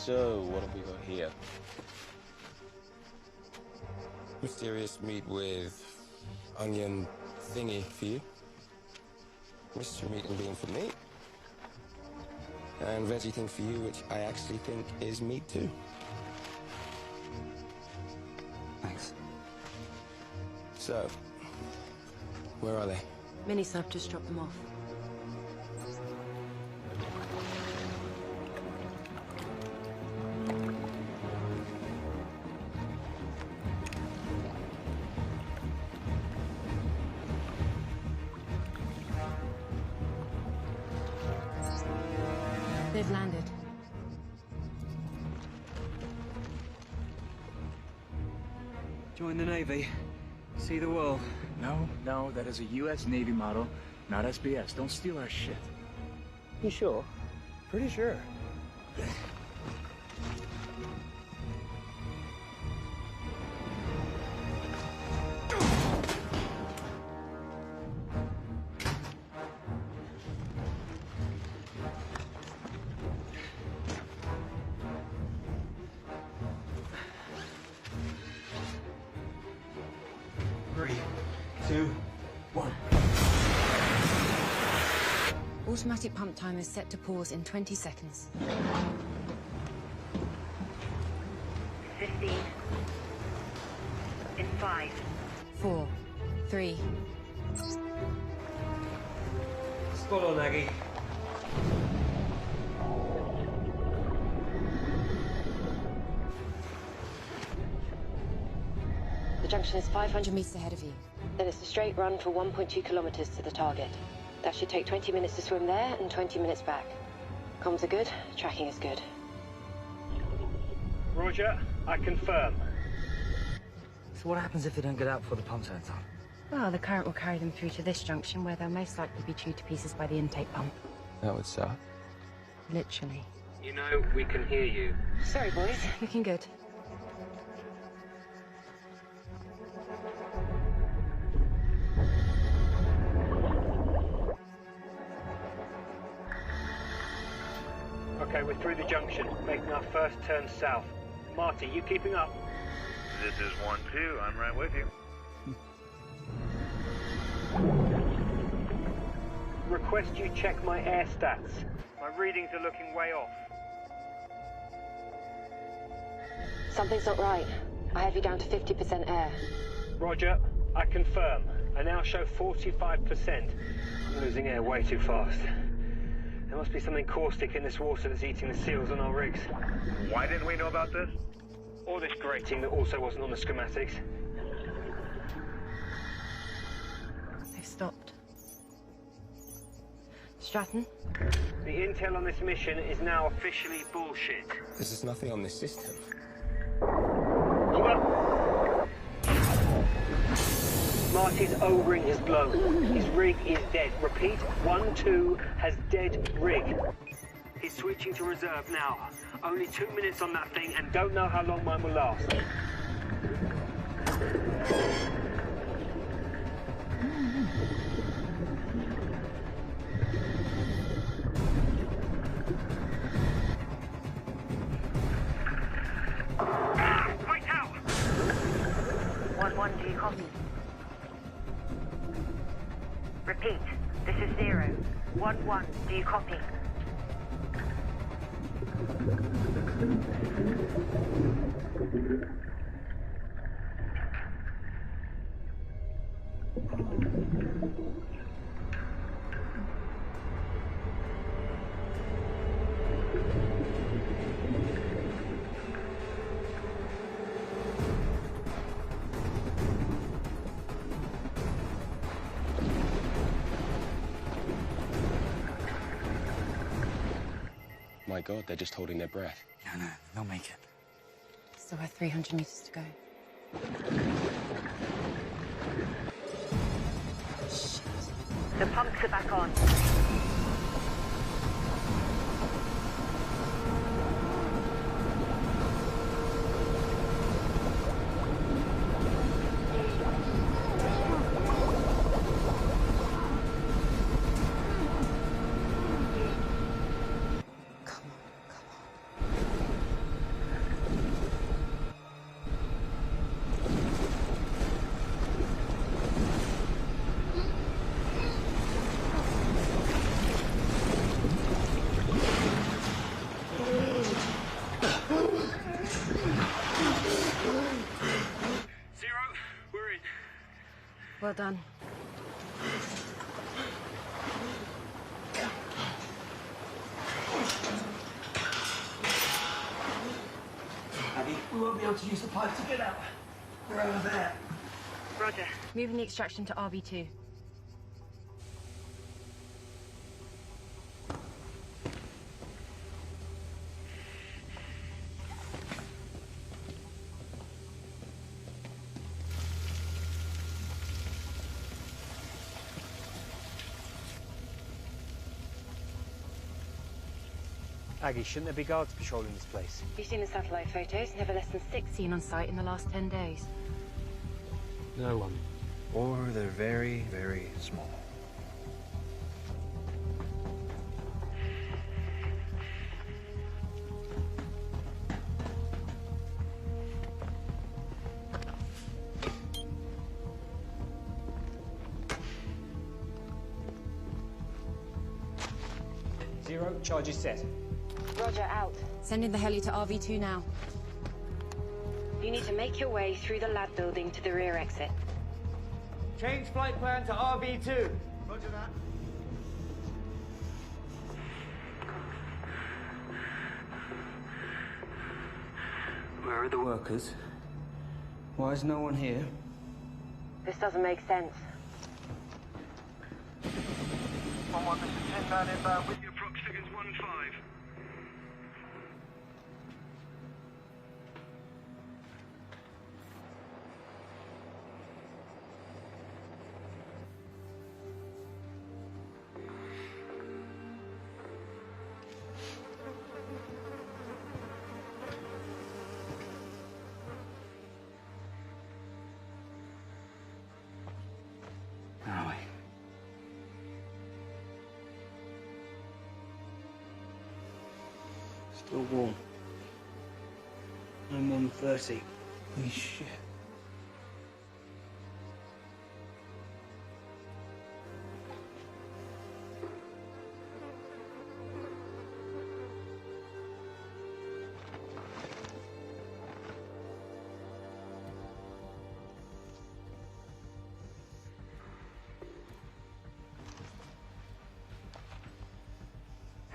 So, what have we got here? Mysterious meat with onion thingy for you. Mystery meat and bean for me. And veggie thing for you, which I actually think is meat too. Thanks. So, where are they? Mini-sub just dropped them off. They've landed. Join the Navy. See the world. No, that is a U.S. Navy model, not SBS. Don't steal our shit. You sure? Pretty sure. Three, two, one. Automatic pump timer is set to pause in 20 seconds. 15. In 5. 4, 3. Spot on, Aggie. The junction is 500 meters ahead of you. Then it's a straight run for 1.2 kilometers to the target. That should take 20 minutes to swim there and 20 minutes back. Comms are good, tracking is good. Roger, I confirm. So what happens if they don't get out before the pump turns on? Well, the current will carry them through to this junction where they'll most likely be chewed to pieces by the intake pump. That would suck. Literally. You know, we can hear you. Sorry, boys. Looking good. Okay, we're through the junction, making our first turn south. Marty, you keeping up? This is 1-2. I'm right with you. Request you check my air stats. My readings are looking way off. Something's not right. I have you down to 50% air. Roger, I confirm. I now show 45%. I'm losing air way too fast. There must be something caustic in this water that's eating the seals on our rigs. Why didn't we know about this? Or this grating that also wasn't on the schematics. They've stopped. Stratton? The intel on this mission is now officially bullshit. There's just nothing on this system. Hold up! Marty's O-ring has blown. His rig is dead. Repeat, 1-2 has dead rig. He's switching to reserve now. Only 2 minutes on that thing and don't know how long mine will last. Fight out! 1-1, do you copy? Repeat, this is 0. 1-1, do you copy? My God, they're just holding their breath. No, they'll make it. Still have 300 meters to go. Shit. The pumps are back on. Well done. Abby, we won't be able to use the pipe to get out. They're over there. Roger. Moving the extraction to RV2. Aggie, shouldn't there be guards patrolling this place? You've seen the satellite photos. Never less than 6 seen on site in the last 10 days. No one. Or they're very, very small. Zero, charges set. Roger, out. Sending the heli to RV2 now. You need to make your way through the lab building to the rear exit. Change flight plan to RV2. Roger that. Where are the workers? Why is no one here? This doesn't make sense. 1-1, this is 10 man inbound with your prox figures 1-5. Where are we? Still warm. No more than 30. Holy shit.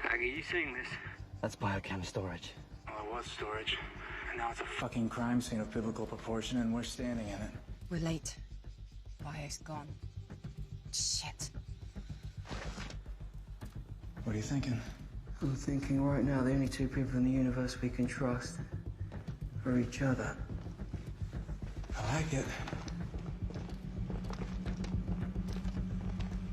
Aggie, you seeing this? That's biochem storage. Well, it was storage. And now it's a fucking crime scene of biblical proportion, and we're standing in it. We're late. Bio's gone. Shit. What are you thinking? I'm thinking right now the only two people in the universe we can trust are each other. I like it.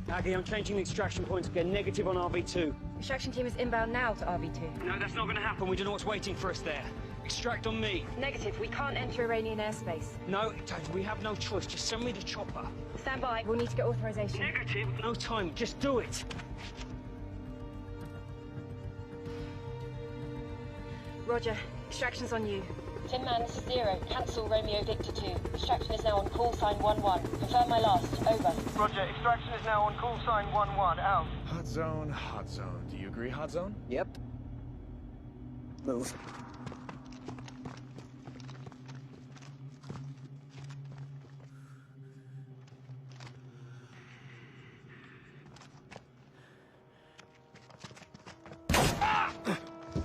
Aggie, I'm changing the extraction point to get negative on RV2. Extraction team is inbound now to RV2. No, that's not going to happen. We don't know what's waiting for us there. Extract on me. Negative. We can't enter Iranian airspace. No, Dad, we have no choice. Just send me the chopper. Stand by. We'll need to get authorization. Negative. No time. Just do it. Roger. Extraction's on you. Tin Man, this is Zero. Cancel Romeo Victor 2. Extraction is now on call sign 1-1. Confirm my last. Over. Roger, extraction is now on call sign 1-1. Out. Hot zone, hot zone. Do you agree, hot zone? Yep. Move.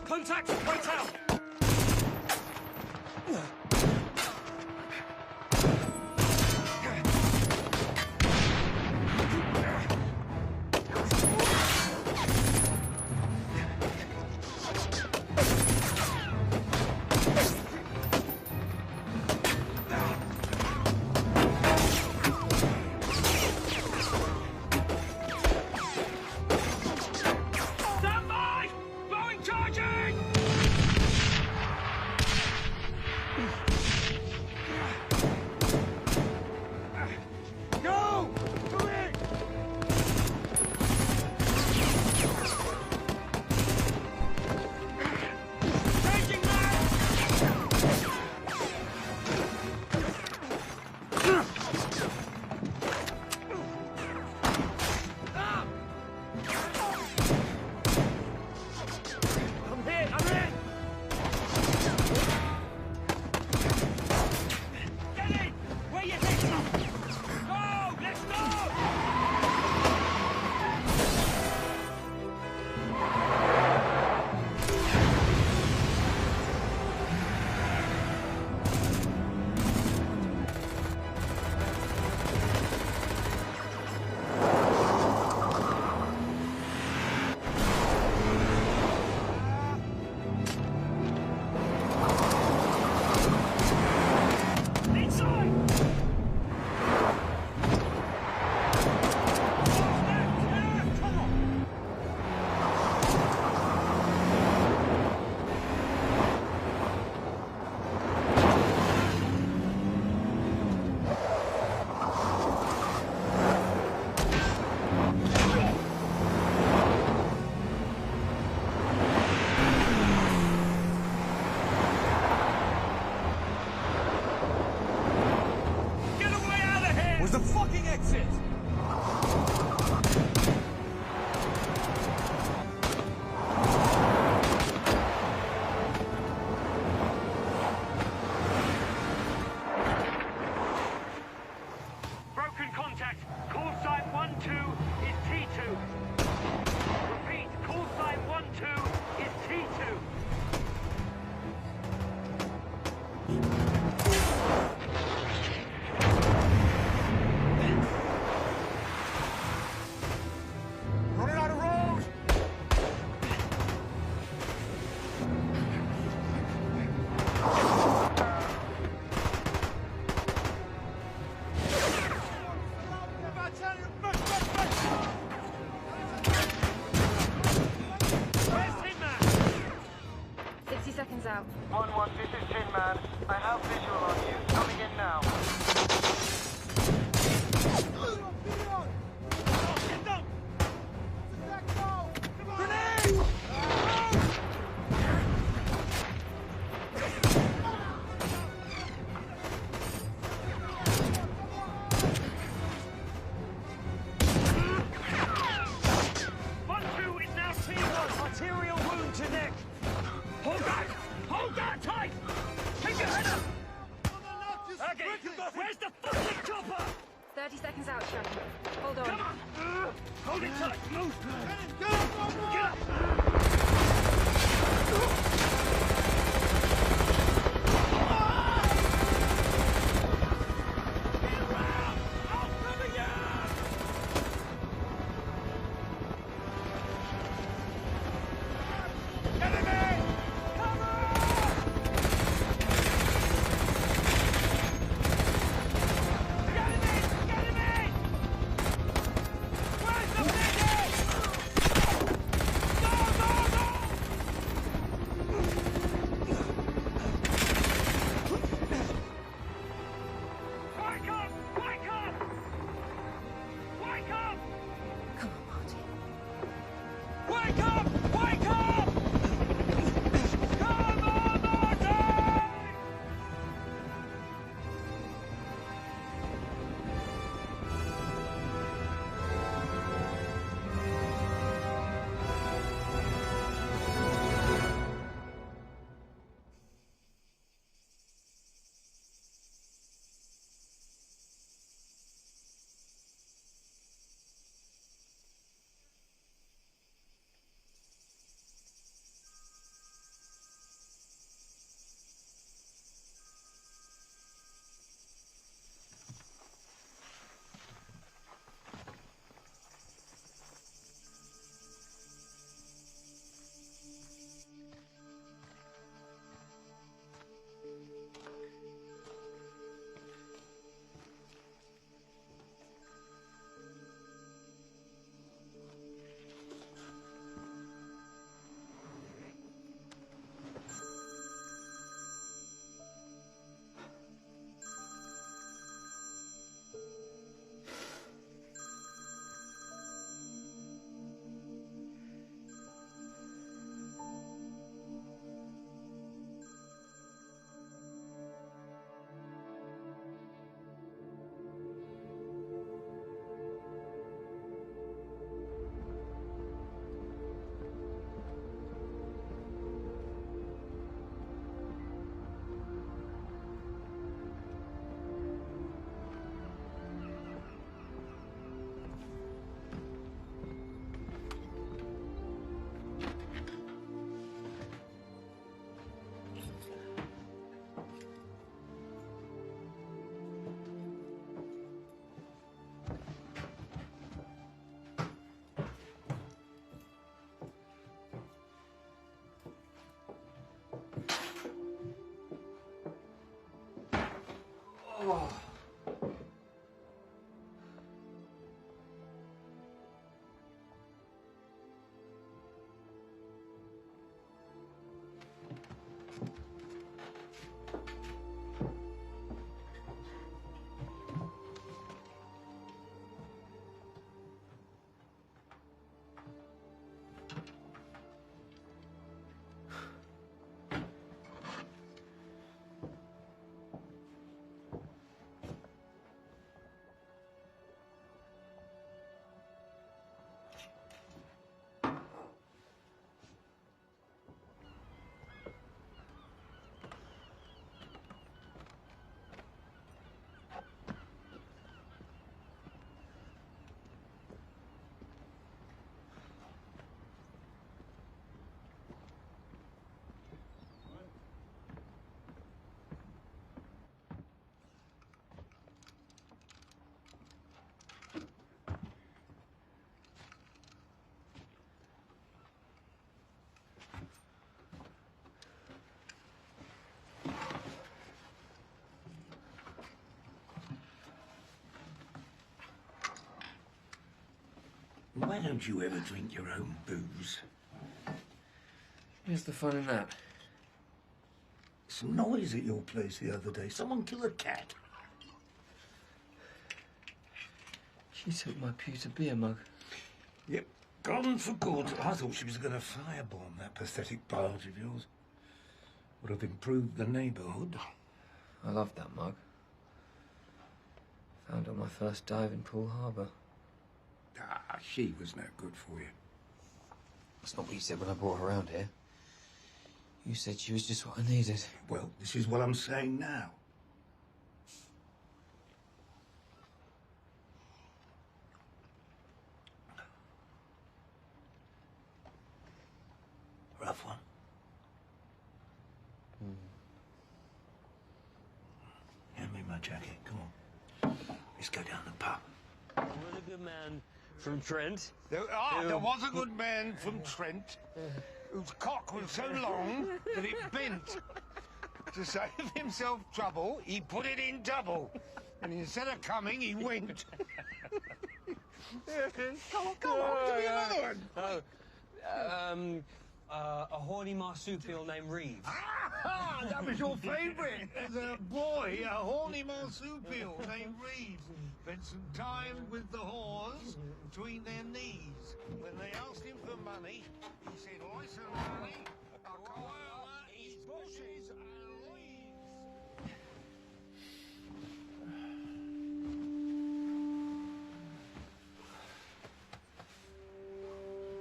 Contact! Wait out! There's a fucking exit! Broken contact. Call sign 1-2 is T2. Repeat, call sign 1-2 is T2. Running out of road! Where's Tin Man? 60 seconds out. 1-1, this is Tin Man. I have visual on you. Coming in now. Arterial wound to neck. Hold that! Hold that tight! Keep your head up! Okay, where's the fucking chopper? 30 seconds out, Striker. Hold on. Come on! Hold it tight! Move! Get up! Why don't you ever drink your own booze? Where's the fun in that? Some noise at your place the other day. Someone kill a cat. She took my pewter beer mug. Yep, gone for good. I thought she was going to firebomb that pathetic barge of yours. Would have improved the neighbourhood. I love that mug. Found on my first dive in Poole Harbour. Ah, she was no good for you. That's not what you said when I brought her around here. You said she was just what I needed. Well, this is what I'm saying now. Rough one. Hand me my jacket. Come on. Let's go down the pub. There was a good man from Trent. There was a good man from Trent whose cock was so long that it bent. To save himself trouble, he put it in double. And instead of coming, he went. Come on, give me another one. A horny marsupial named Reeves. Ah, that was your favourite as a boy, a horny marsupial named Reeves. Spent some time with the whores between their knees. When they asked him for money, he said, "Listen, honey, a koala eats bushes and leaves."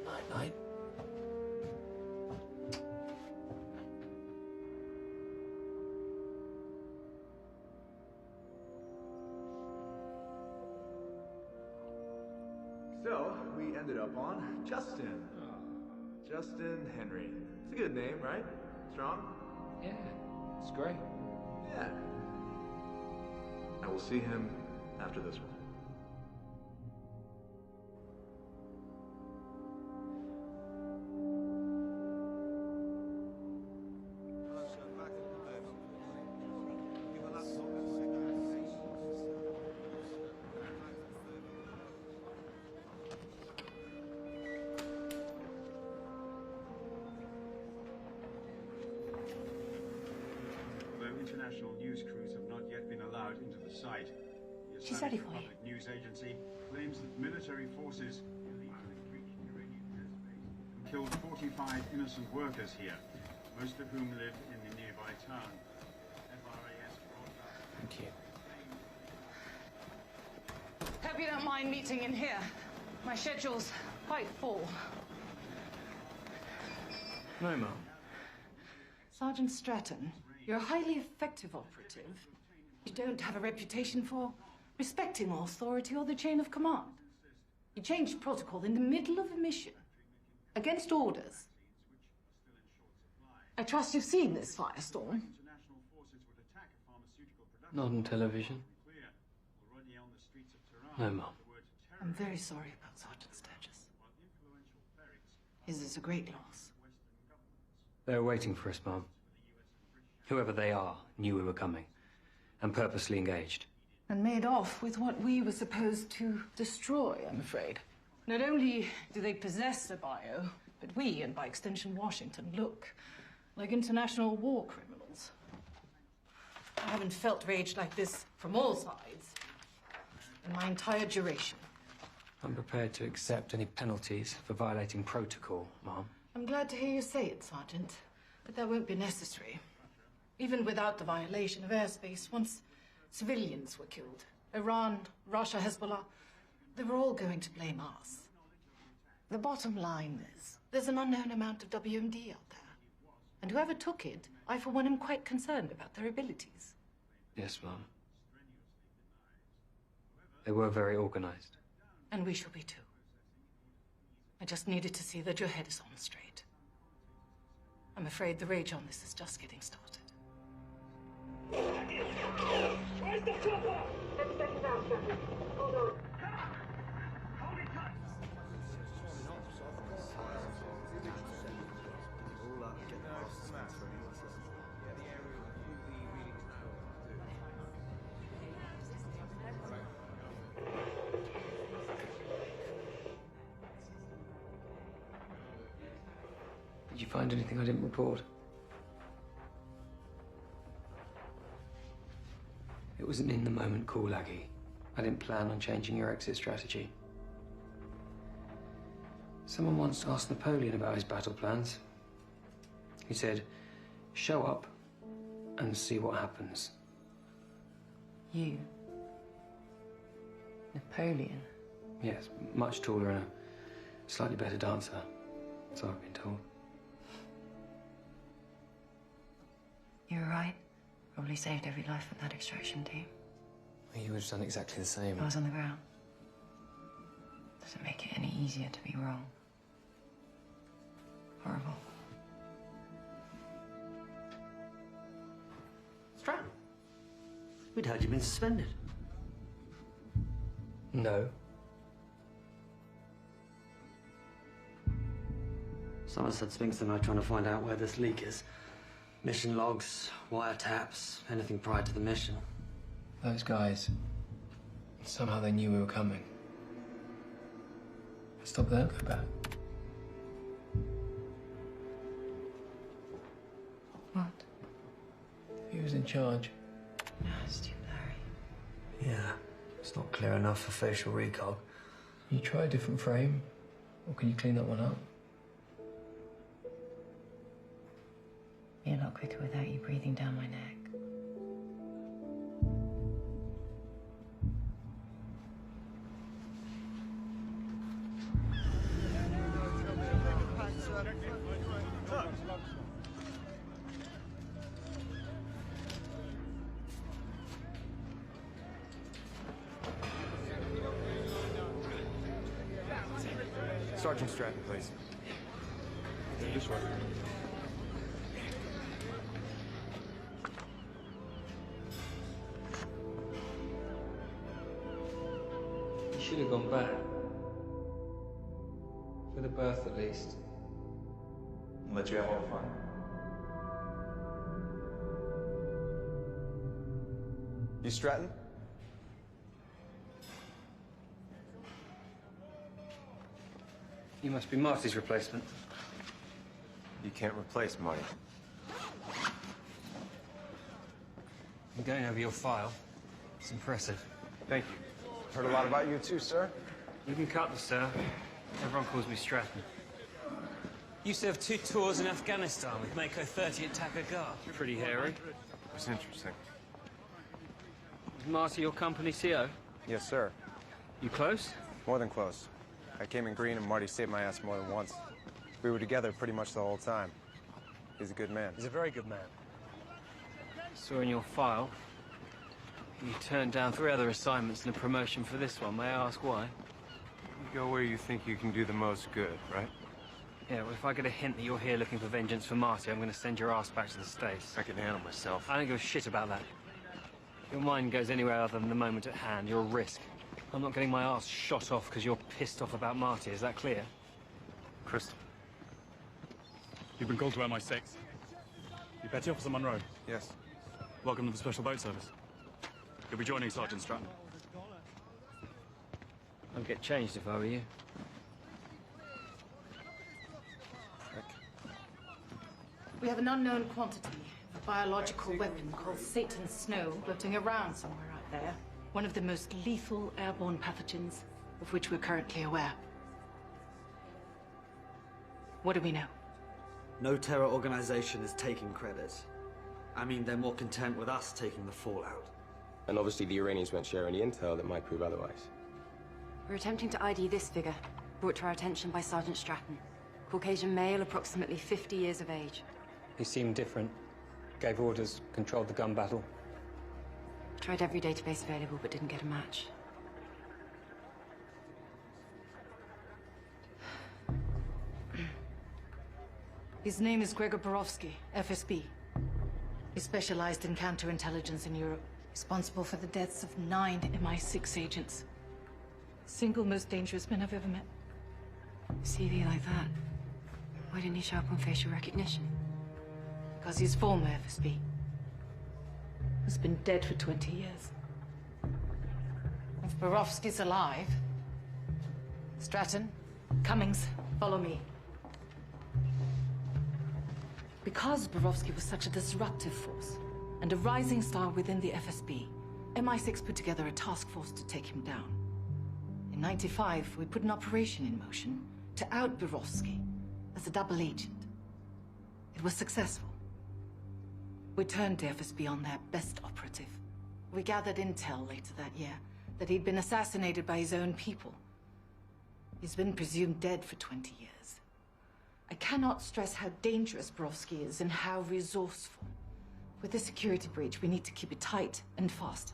Night-night. So, we ended up on Justin. Justin Henry. It's a good name, right? Strong? Yeah, it's great. Yeah. I will see him after this one. International news crews have not yet been allowed into the site. The She's ready for you. Public News Agency claims that military forces illegally breached Iranian airspace and killed 45 innocent workers here, most of whom live in the nearby town. FRAS broadcast. Thank you. Hope you don't mind meeting in here. My schedule's quite full. No, Mum. Sergeant Stratton, you're a highly effective operative. You don't have a reputation for respecting authority or the chain of command. You changed protocol in the middle of a mission, against orders. I trust you've seen this firestorm. Not on television. No, Mum. I'm very sorry about Sergeant Sturgis. His is a great loss. They're waiting for us, Mum. Whoever they are knew we were coming, and purposely engaged. And made off with what we were supposed to destroy, I'm afraid. Not only do they possess the bio, but we, and by extension Washington, look like international war criminals. I haven't felt rage like this from all sides in my entire duration. I'm prepared to accept any penalties for violating protocol, Mom. I'm glad to hear you say it, Sergeant, but that won't be necessary. Even without the violation of airspace, once civilians were killed, Iran, Russia, Hezbollah, they were all going to blame us. The bottom line is, there's an unknown amount of WMD out there. And whoever took it, I for one am quite concerned about their abilities. Yes, Mom. They were very organized. And we shall be too. I just needed to see that your head is on straight. I'm afraid the rage on this is just getting started. Where's the chopper? Let's get it out, Captain. Hold on. Hold it tight. Did you find anything I didn't report? It was an in-the-moment call, Aggie. I didn't plan on changing your exit strategy. Someone once asked Napoleon about his battle plans. He said, show up and see what happens. You? Napoleon? Yes, much taller and a slightly better dancer, so I've been told. You were right. Probably saved every life from that extraction team. You would have done exactly the same. I was on the ground. Doesn't make it any easier to be wrong. Horrible. Stratton, we'd heard you'd been suspended. No. Someone said Spinks and I are trying to find out where this leak is. Mission logs, wiretaps, anything prior to the mission. Those guys, somehow they knew we were coming. Stop there, go back. What? He was in charge. No, it's too blurry. Yeah, it's not clear enough for facial recog. Can you try a different frame? Or can you clean that one up? Be a lot quicker without you breathing down my neck. Sergeant Stratton, please. This way. You should have gone back. For the birth, at least. Let you have all the fun. You Stratton? You must be Marty's replacement. You can't replace Marty. I'm going over your file. It's impressive. Thank you. Heard a lot about you too, sir. You can cut the sir. Everyone calls me Stratton. You served 2 tours in Afghanistan with Mako 30 at Takagar. Pretty hairy. It's interesting. Is Marty your company CO? Yes, sir. You close? More than close. I came in green and Marty saved my ass more than once. We were together pretty much the whole time. He's a good man. He's a very good man. Saw in your file, you turned down 3 other assignments and a promotion for this one. May I ask why? You go where you think you can do the most good, right? Yeah, well, if I get a hint that you're here looking for vengeance for Marty, I'm going to send your ass back to the States. I can handle myself. I don't give a shit about that. If your mind goes anywhere other than the moment at hand, you're a risk. I'm not getting my ass shot off because you're pissed off about Marty. Is that clear? Crystal. You've been called to MI6. You Petty Officer Monroe? Yes. Welcome to the Special Boat Service. You'll be joining Sergeant Stratton. I'd get changed if I were you. We have an unknown quantity of a biological weapon called Satan's Snow floating around somewhere out there. One of the most lethal airborne pathogens of which we're currently aware. What do we know? No terror organization is taking credit. I mean, they're more content with us taking the fallout. And obviously the Iranians won't share any intel that might prove otherwise. We're attempting to ID this figure, brought to our attention by Sergeant Stratton. Caucasian male, approximately 50 years of age. He seemed different. Gave orders, controlled the gun battle. Tried every database available, but didn't get a match. His name is Gregor Borowski, FSB. He specialized in counterintelligence in Europe, responsible for the deaths of 9 MI6 agents. Single most dangerous man I've ever met. CV like that. Why didn't he show up on facial recognition? Because he's former FSB. He's been dead for 20 years. If Borowski's alive... Stratton, Cummings, follow me. Because Borowski was such a disruptive force and a rising star within the FSB, MI6 put together a task force to take him down. In '95, we put an operation in motion to out Borowski as a double agent. It was successful. We turned the FSB on their best operative. We gathered intel later that year that he'd been assassinated by his own people. He's been presumed dead for 20 years. I cannot stress how dangerous Borowski is and how resourceful. With the security breach, we need to keep it tight and fast.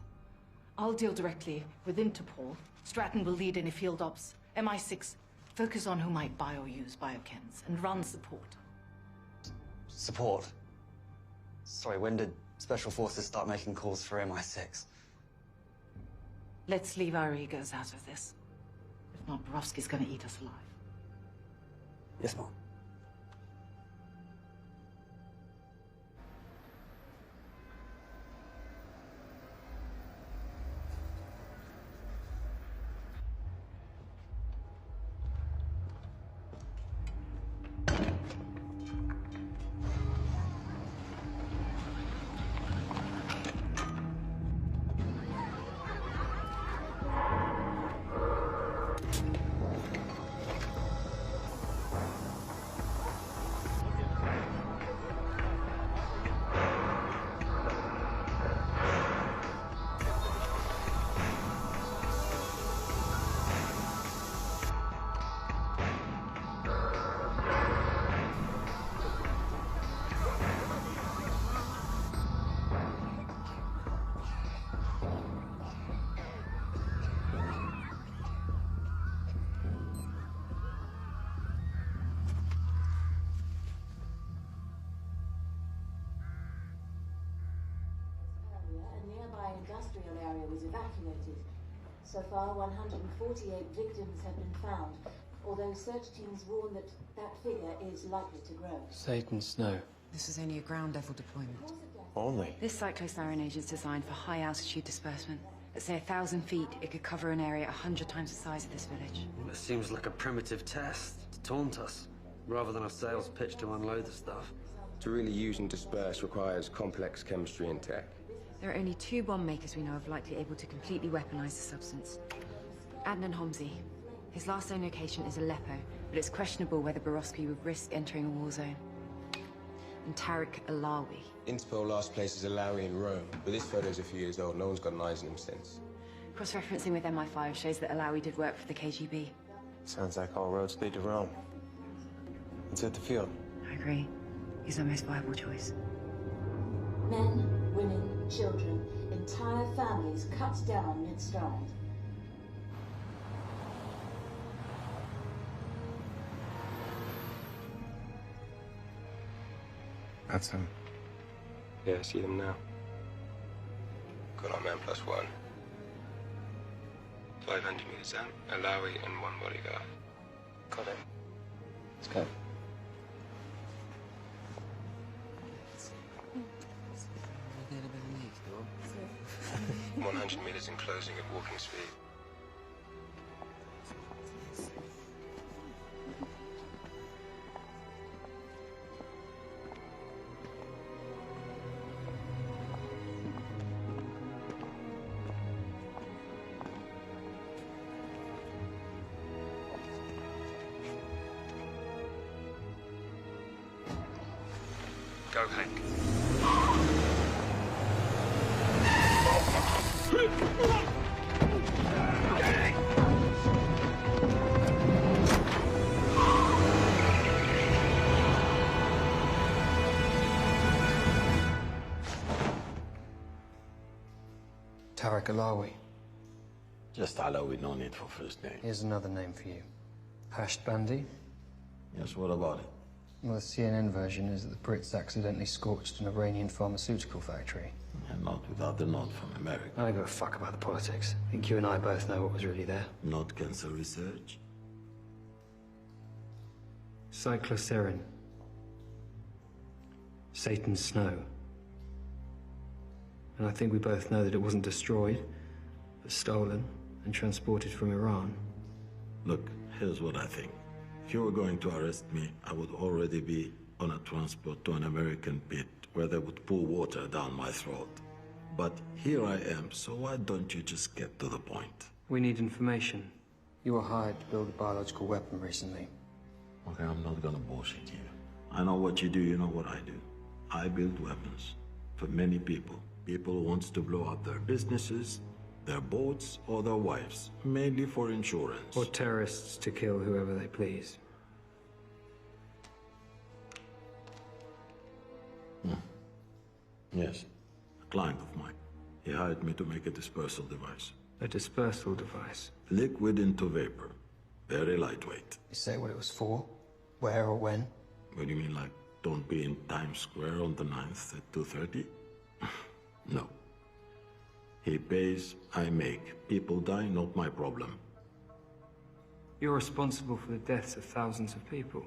I'll deal directly with Interpol. Stratton will lead any field ops. MI6, focus on who might buy or use biochems and run support. Support? Sorry, when did Special Forces start making calls for MI6? Let's leave our egos out of this. If not, Borowski's gonna eat us alive. Yes, Mom. Industrial area was evacuated. So far, 148 victims have been found, although search teams warn that that figure is likely to grow. Satan Snow. This was only a ground-level deployment. Only? This cyclosiren agent is designed for high-altitude disbursement. At, say, 1,000 feet, it could cover an area 100 times the size of this village. Well, it seems like a primitive test to taunt us, rather than a sales pitch to unload the stuff. To really use and disperse requires complex chemistry and tech. There are only 2 bomb makers we know of likely able to completely weaponize the substance. Adnan Homsi. His last known location is Aleppo, but it's questionable whether Borowski would risk entering a war zone. And Tariq Alawi. Interpol last place is Alawi in Rome, but this photo's a few years old. No one's got an eyes on him since. Cross-referencing with MI5 shows that Alawi did work for the KGB. Sounds like all roads lead to Rome. Let's hit the field. I agree. He's our most viable choice. Men, women, children, entire families cut down mid-stride. That's him. Yeah, I see them now. Got our man +1. 500 meters out, Alawi and 1 bodyguard. Got it. Let's go. 100 meters and closing at walking speed. Go, Hank. Tariq Alawi. Just Alawi, no need for first name. Here's another name for you. Hashed Bandi. Yes, what about it? Well, the CNN version is that the Brits accidentally scorched an Iranian pharmaceutical factory. And not without the nod from America. I don't give a fuck about the politics. I think you and I both know what was really there. Not cancer research? Cyclosiren. Satan's Snow. And I think we both know that it wasn't destroyed, but stolen and transported from Iran. Look, here's what I think. If you were going to arrest me, I would already be on a transport to an American pit where they would pour water down my throat. But here I am, so why don't you just get to the point? We need information. You were hired to build a biological weapon recently. Okay, I'm not gonna bullshit you. I know what you do, you know what I do. I build weapons for many people. People who wants to blow up their businesses, their boats, or their wives, mainly for insurance. Or terrorists to kill whoever they please. Yes, a client of mine. He hired me to make a dispersal device. A dispersal device? Liquid into vapor. Very lightweight. You say what it was for? Where or when? What do you mean, like, don't be in Times Square on the 9th at 2:30? No. He pays, I make. People die, not my problem. You're responsible for the deaths of thousands of people.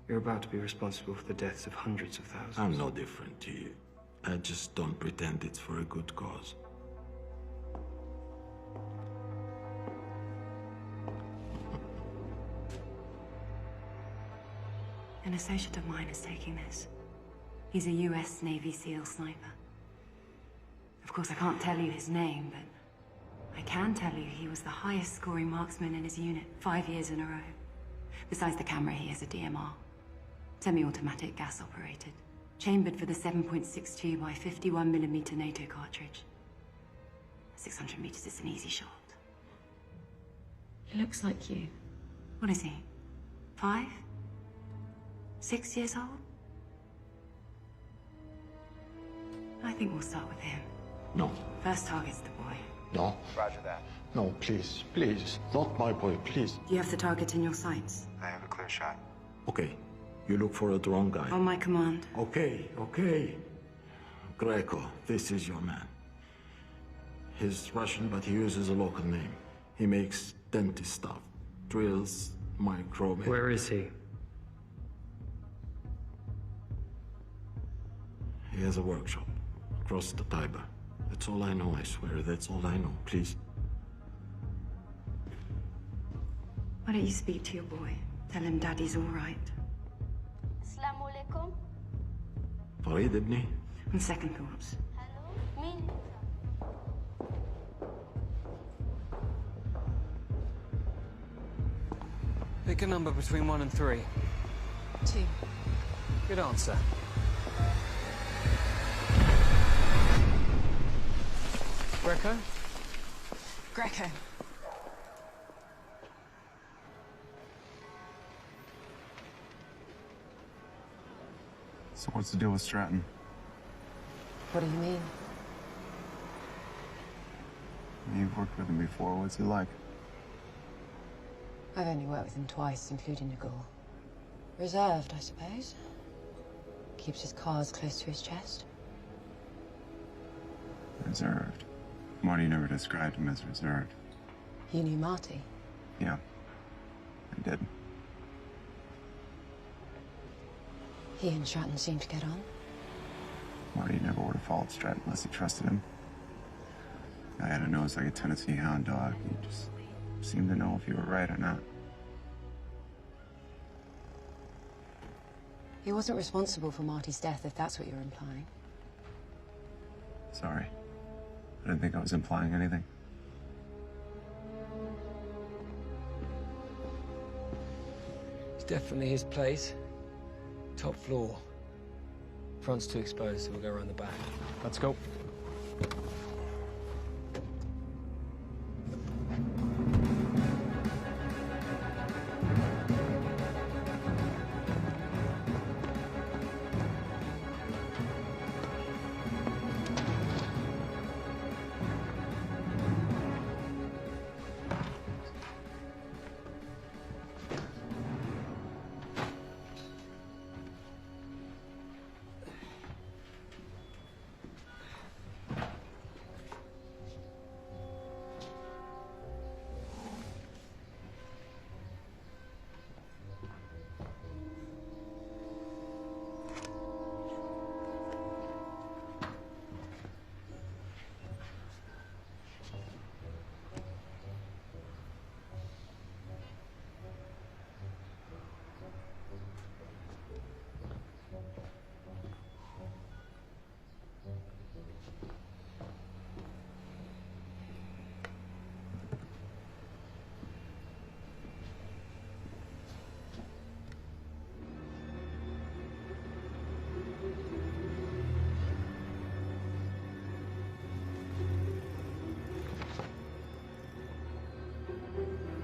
You're about to be responsible for the deaths of hundreds of thousands. I'm no different to you. I just don't pretend it's for a good cause. An associate of mine is taking this. He's a US Navy SEAL sniper. Of course, I can't tell you his name, but I can tell you he was the highest scoring marksman in his unit 5 years in a row. Besides the camera, he has a DMR. Semi-automatic, gas-operated. Chambered for the 7.62 by 51mm NATO cartridge. 600 meters is an easy shot. He looks like you. What is he? 5? 6 years old? I think we'll start with him. No. First target's the boy. No. Roger that. No, please, please. Not my boy, please. Do you have the target in your sights? I have a clear shot. Okay. You look for a drone guy. On my command. Okay, okay. Greco, this is your man. He's Russian, but he uses a local name. He makes dentist stuff. Drills, micro... Where is he? He has a workshop across the Tiber. That's all I know, I swear. That's all I know. Please. Why don't you speak to your boy? Tell him Daddy's all right. Assalamu alaikum. Farid ibni? On second thoughts. Hello? Me? Pick a number between 1 and 3. 2. Good answer. Greco? Greco. So what's the deal with Stratton? What do you mean? You've worked with him before. What's he like? I've only worked with him twice, including Nagul. Reserved, I suppose. Keeps his cards close to his chest. Reserved. Marty never described him as reserved. You knew Marty? Yeah, I did. He and Stratton seemed to get on. Marty never would have followed Stratton unless he trusted him. I had a nose like a Tennessee hound dog. He just seemed to know if you were right or not. He wasn't responsible for Marty's death, if that's what you're implying. Sorry. I didn't think I was implying anything. It's definitely his place. Top floor. Front's too exposed, so we'll go around the back. Let's go.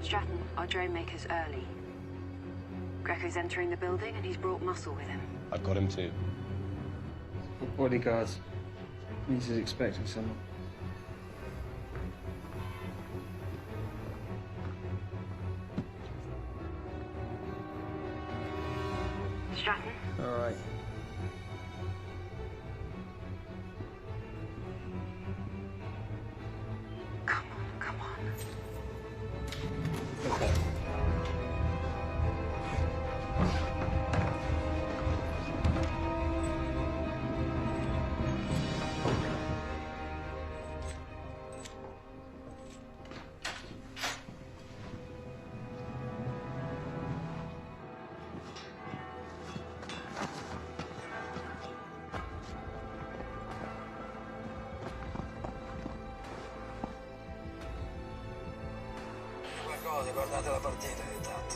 Stratton, our drone maker's early. Greco's entering the building and he's brought muscle with him. I've got him too. Bodyguards. Means he's expecting someone. Stratton? All right. Come on. Okay. Guardate la partita intanto.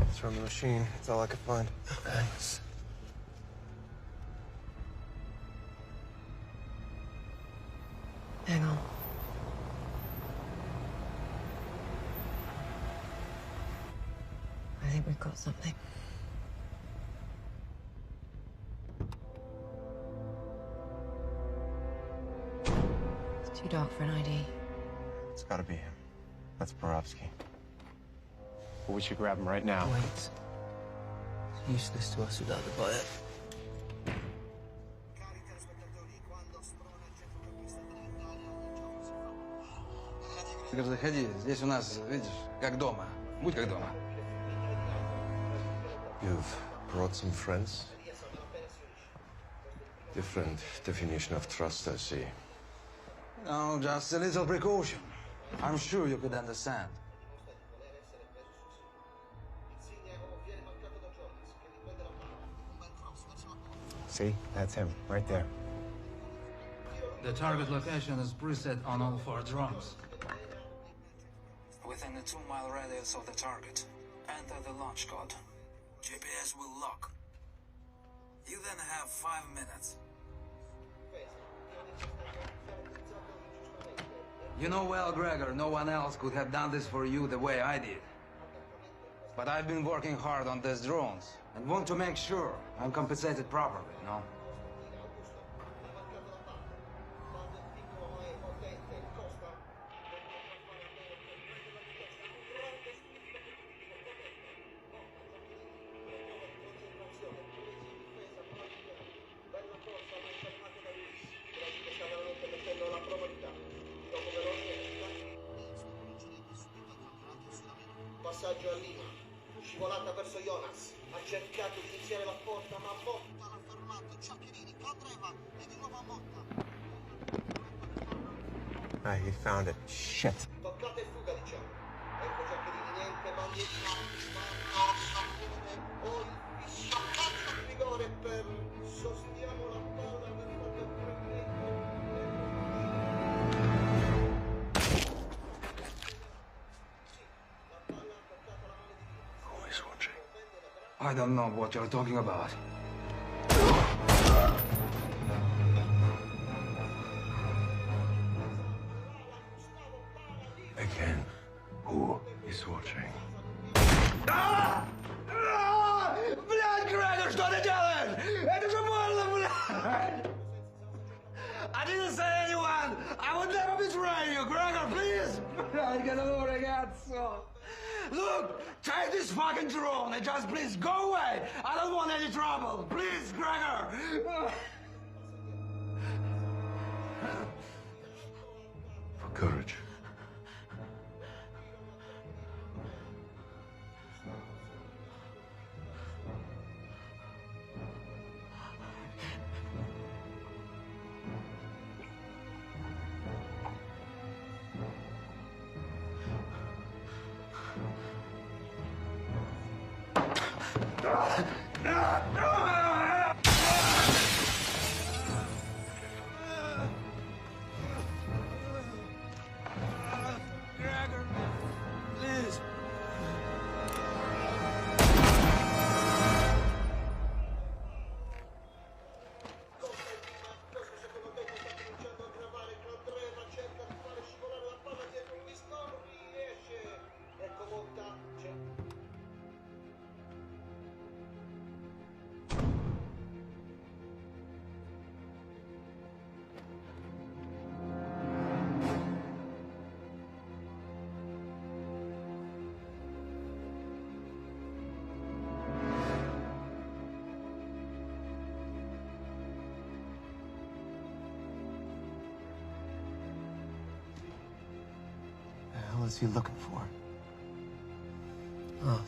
It's from the machine. It's all I could find. Thanks. Hang on. I think we've got something. It's too dark for an ID. It's gotta be him. That's Borowski. But we should grab him right now. Wait. It's useless to us without the buyer. Заходи, здесь у нас, видишь, как дома. Будь как дома. You've brought some friends? Different definition of trust, I see. No, just a little precaution. I'm sure you could understand. See? That's him, right there. The target location is preset on all 4 drones. Within a 2-mile radius of the target, enter the launch code. GPS will lock. You then have 5 minutes. You know well, Gregor, no one else could have done this for you the way I did. But I've been working hard on these drones and want to make sure I'm compensated properly, you know? Passaggio a Lima, scivolata verso Jonas, ha cercato di iniziare la porta ma Motta l'ha fermato, Ciaccherini cadreva e di nuovo a Motta. Ah, he found it. Shit. Toccata e fuga diciamo. Ecco Ciaccherini, niente bandi e poi il scioccaggio di rigore per sostiamo la palla per fare il I don't know what you're talking about. Again, who is watching? Блядь, Грегор, что ты делаешь? Это же больно, блядь! I didn't say anyone! I would never betray you, Gregor, please! Блядь, get over ragazzo! Look, take this fucking drone and just please go away! I don't want any trouble! Please, Gregor! For courage. is he looking for? Us.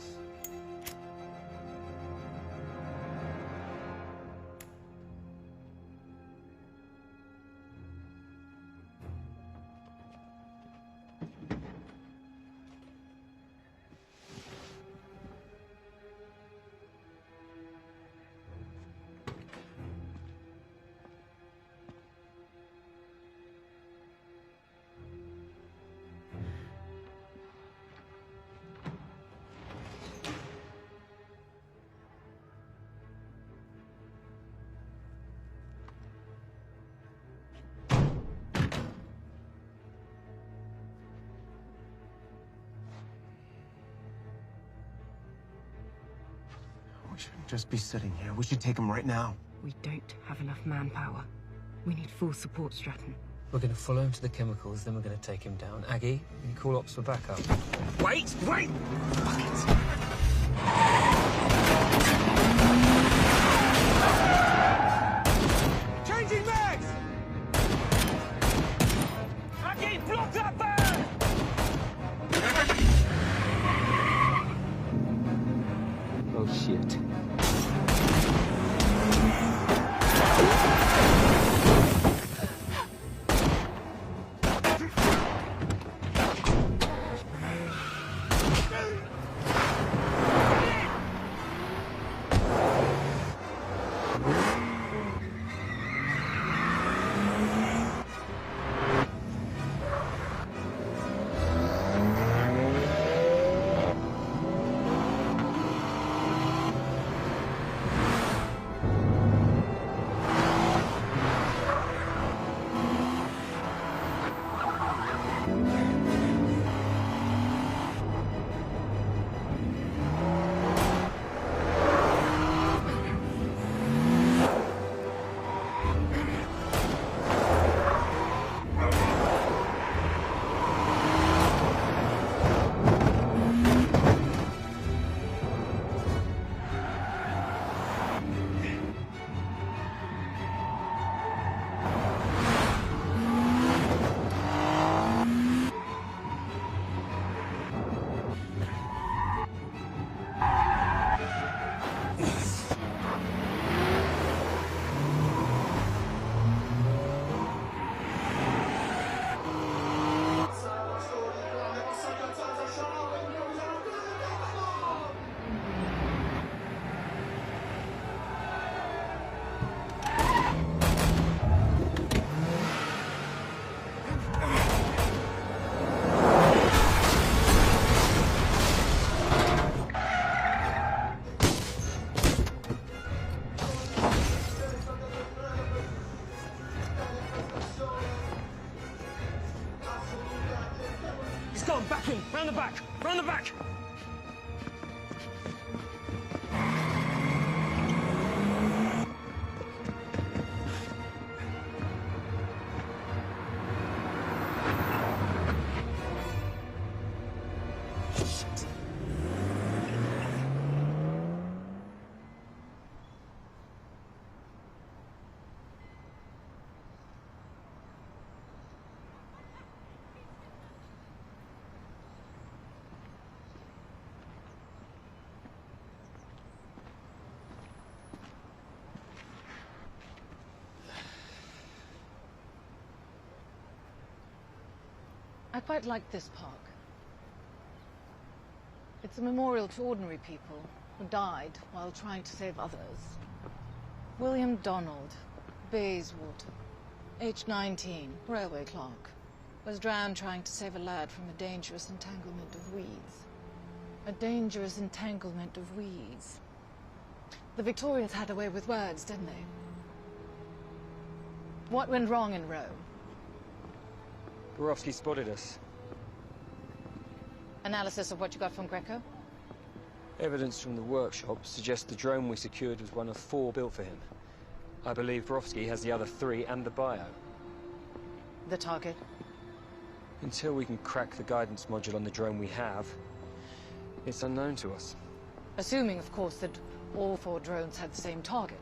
We shouldn't just be sitting here. We should take him right now. We don't have enough manpower. We need full support, Stratton. We're going to follow him to the chemicals, then we're going to take him down. Aggie, you call ops for backup. Wait! Wait! Changing mags! Aggie, block that van! Oh, shit. He's gone! Back in! Round the back! Round the back! I quite like this park. It's a memorial to ordinary people who died while trying to save others. William Donald, Bayswater, age 19, railway clerk, was drowned trying to save a lad from a dangerous entanglement of weeds. A dangerous entanglement of weeds. The Victorians had a way with words, didn't they? What went wrong in Rome? Borowski spotted us. Analysis of what you got from Greco? Evidence from the workshop suggests the drone we secured was one of 4 built for him. I believe Borowski has the other 3 and the bio. The target? Until we can crack the guidance module on the drone we have, it's unknown to us. Assuming, of course, that all 4 drones had the same target.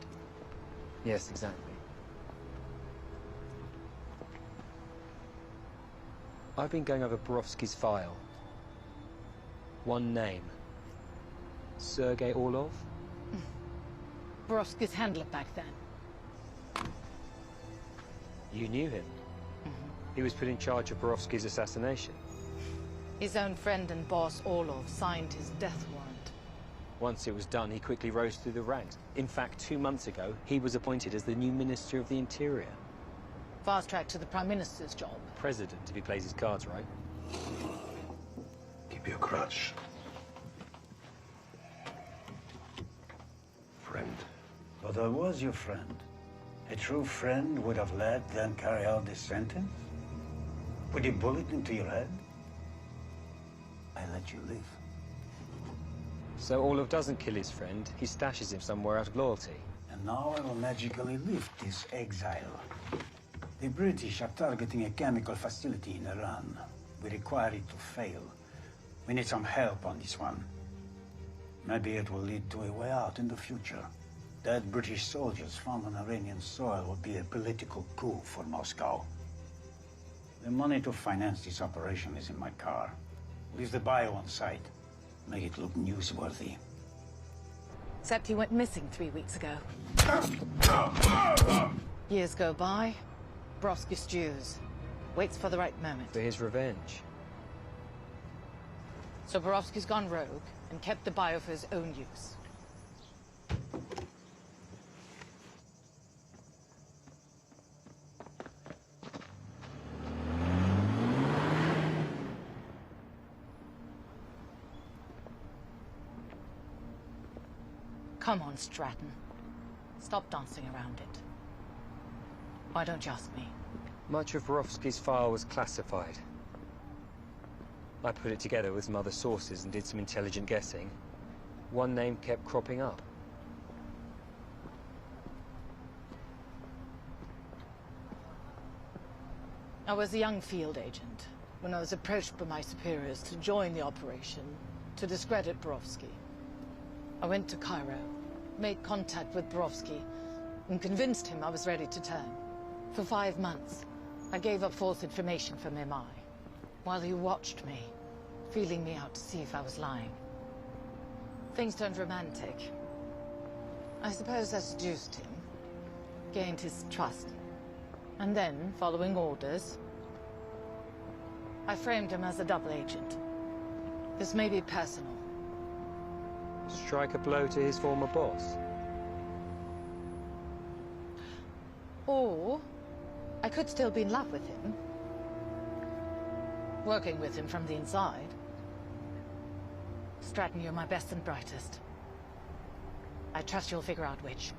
Yes, exactly. I've been going over Borowski's file. One name. Sergei Orlov? Borowski's handler back then. You knew him? He was put in charge of Borowski's assassination. His own friend and boss, Orlov, signed his death warrant. Once it was done, he quickly rose through the ranks. In fact, 2 months ago, he was appointed as the new Minister of the Interior. Fast track to the Prime Minister's job. President, if he plays his cards right. Keep your crutch. Friend. But I was your friend. A true friend would have let them carry out this sentence? Put a bullet into your head? I let you live. So Orlov doesn't kill his friend, he stashes him somewhere out of loyalty. And now I will magically lift this exile. The British are targeting a chemical facility in Iran. We require it to fail. We need some help on this one. Maybe it will lead to a way out in the future. Dead British soldiers found on Iranian soil would be a political coup for Moscow. The money to finance this operation is in my car. Leave the bio on site. Make it look newsworthy. Except he went missing 3 weeks ago. Years go by. Borowski stews. Waits for the right moment. For his revenge. So Borowski's gone rogue and kept the bio for his own use. Come on, Stratton. Stop dancing around it. Why don't you ask me? Much of Borowski's file was classified. I put it together with some other sources and did some intelligent guessing. One name kept cropping up. I was a young field agent when I was approached by my superiors to join the operation to discredit Borowski. I went to Cairo, made contact with Borowski, and convinced him I was ready to turn. For 5 months, I gave up false information from MI, while he watched me, feeling me out to see if I was lying. Things turned romantic. I suppose I seduced him, gained his trust, and then, following orders, I framed him as a double agent. This may be personal. Strike a blow to his former boss. Or I could still be in love with him. Working with him from the inside. Stratton, you're my best and brightest. I trust you'll figure out which.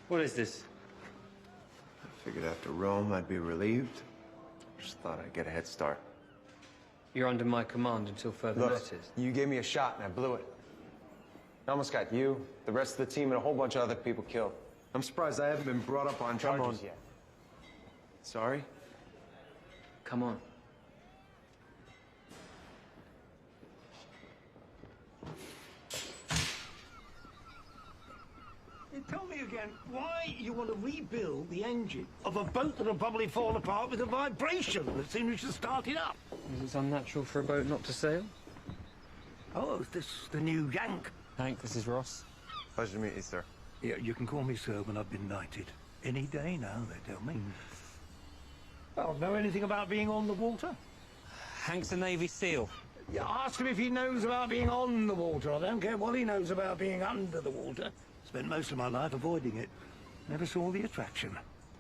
What is this? I figured after Rome I'd be relieved. Just thought I'd get a head start. You're under my command until further notice. You gave me a shot and I blew it. I almost got you, the rest of the team, and a whole bunch of other people killed. I'm surprised I haven't been brought up on charges yet. Sorry? Come on. Tell me again why you want to rebuild the engine of a boat that'll probably fall apart with a vibration that seems to start it up. Is it unnatural for a boat not to sail? Oh, is this the new Yank? Hank, this is Ross. Pleasure to meet you, sir. Yeah, you can call me sir when I've been knighted. Any day now, they tell me. Well, know anything about being on the water? Hank's a Navy SEAL. Yeah, ask him if he knows about being on the water. I don't care what he knows about being under the water. Spent most of my life avoiding it. Never saw the attraction.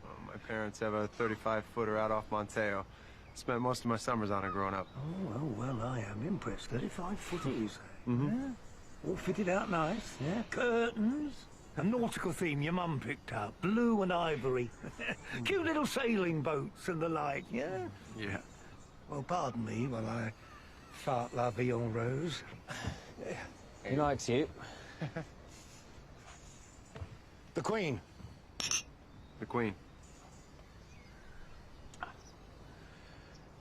Well, my parents have a 35-footer out off Monteo. Spent most of my summers on it growing up. Oh, well, I am impressed. 35-footer, you say? Yeah? All fitted out nice, yeah? Curtains. A nautical theme your mum picked out. Blue and ivory. Cute little sailing boats and the like, yeah? Yeah. Well, pardon me while I fart la vie en rose. He likes you. The Queen. The Queen.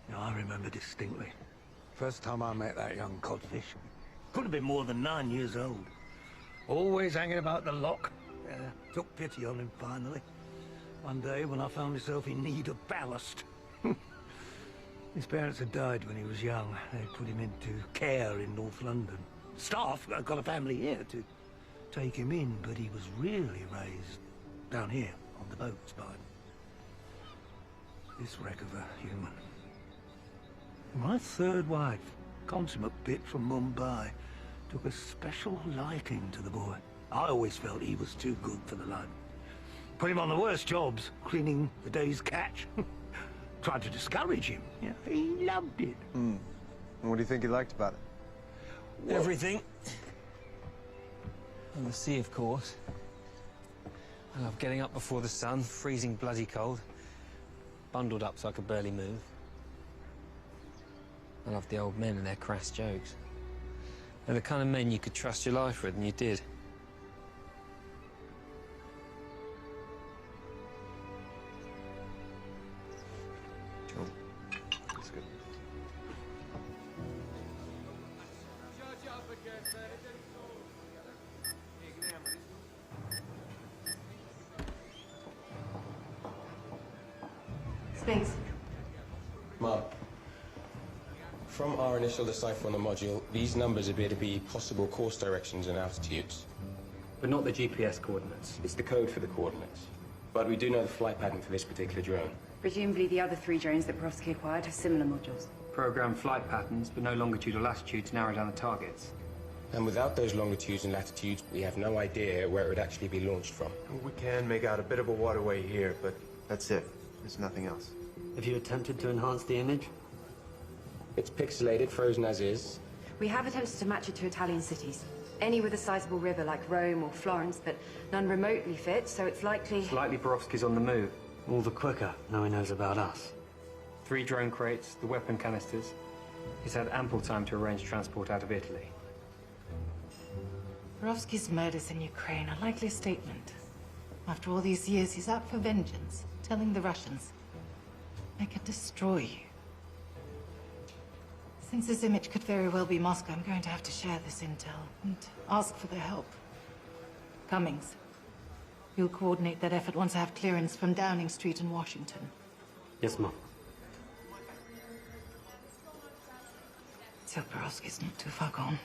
You know, I remember distinctly. First time I met that young codfish. Couldn't have been more than 9 years old. Always hanging about the lock. Took pity on him finally. One day when I found myself in need of ballast. His parents had died when he was young. They put him into care in North London. Staff got a family here to take him in, but he was really raised down here on the boats by this wreck of a human. My third wife, consummate bit from Mumbai, took a special liking to the boy. I always felt he was too good for the lad. Put him on the worst jobs, cleaning the day's catch. Tried to discourage him. Yeah, he loved it. And what do you think he liked about it? Everything. And the sea, of course. I love getting up before the sun, freezing bloody cold. Bundled up so I could barely move. I love the old men and their crass jokes. They're the kind of men you could trust your life with, and you did. Cool. That's good. Sphinx. Mom. From our initial decipher on the module, these numbers appear to be possible course directions and altitudes. But not the GPS coordinates. It's the code for the coordinates. But we do know the flight pattern for this particular drone. Presumably the other 3 drones that Borowski acquired have similar modules. Program flight patterns, but no longitude or latitude to narrow down the targets. And without those longitudes and latitudes, we have no idea where it would actually be launched from. We can make out a bit of a waterway here, but that's it. There's nothing else. Have you attempted to enhance the image? It's pixelated, frozen as is. We have attempted to match it to Italian cities. Any with a sizable river like Rome or Florence, but none remotely fit, so it's likely... It's likely Borowski's on the move. All the quicker now he knows about us. 3 drone crates, the weapon canisters. He's had ample time to arrange transport out of Italy. Borowski's murders in Ukraine are likely a statement. After all these years, he's out for vengeance, telling the Russians, I could destroy you. Since this image could very well be Moscow, I'm going to have to share this intel and ask for their help. Cummings, you'll coordinate that effort once I have clearance from Downing Street in Washington. Yes, Mom. So Borowski's not too far gone.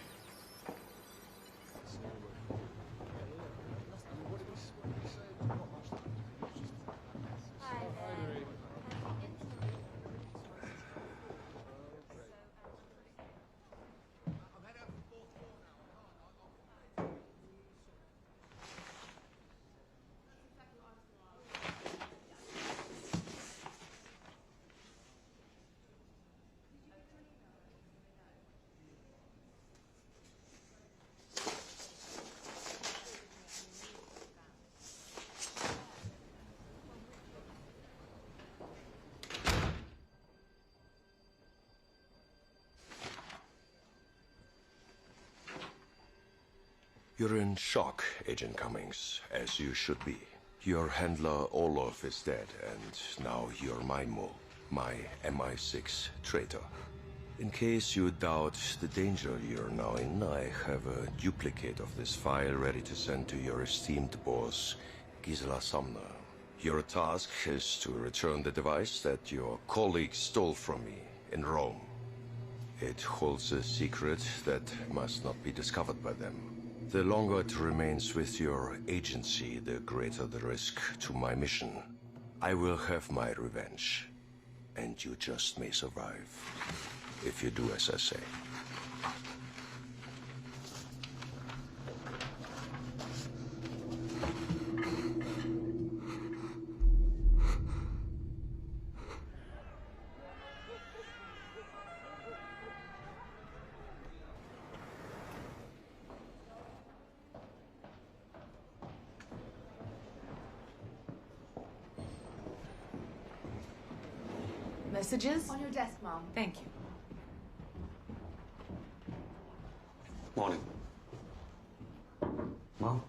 You're in shock, Agent Cummings, as you should be. Your handler, Orlov, is dead, and now you're my mole, my MI6 traitor. In case you doubt the danger you're now in, I have a duplicate of this file ready to send to your esteemed boss, Gisela Sumner. Your task is to return the device that your colleague stole from me in Rome. It holds a secret that must not be discovered by them. The longer it remains with your agency, the greater the risk to my mission. I will have my revenge, and you just may survive, if you do as I say. Messages? On your desk, Mom. Thank you. Morning. Mom?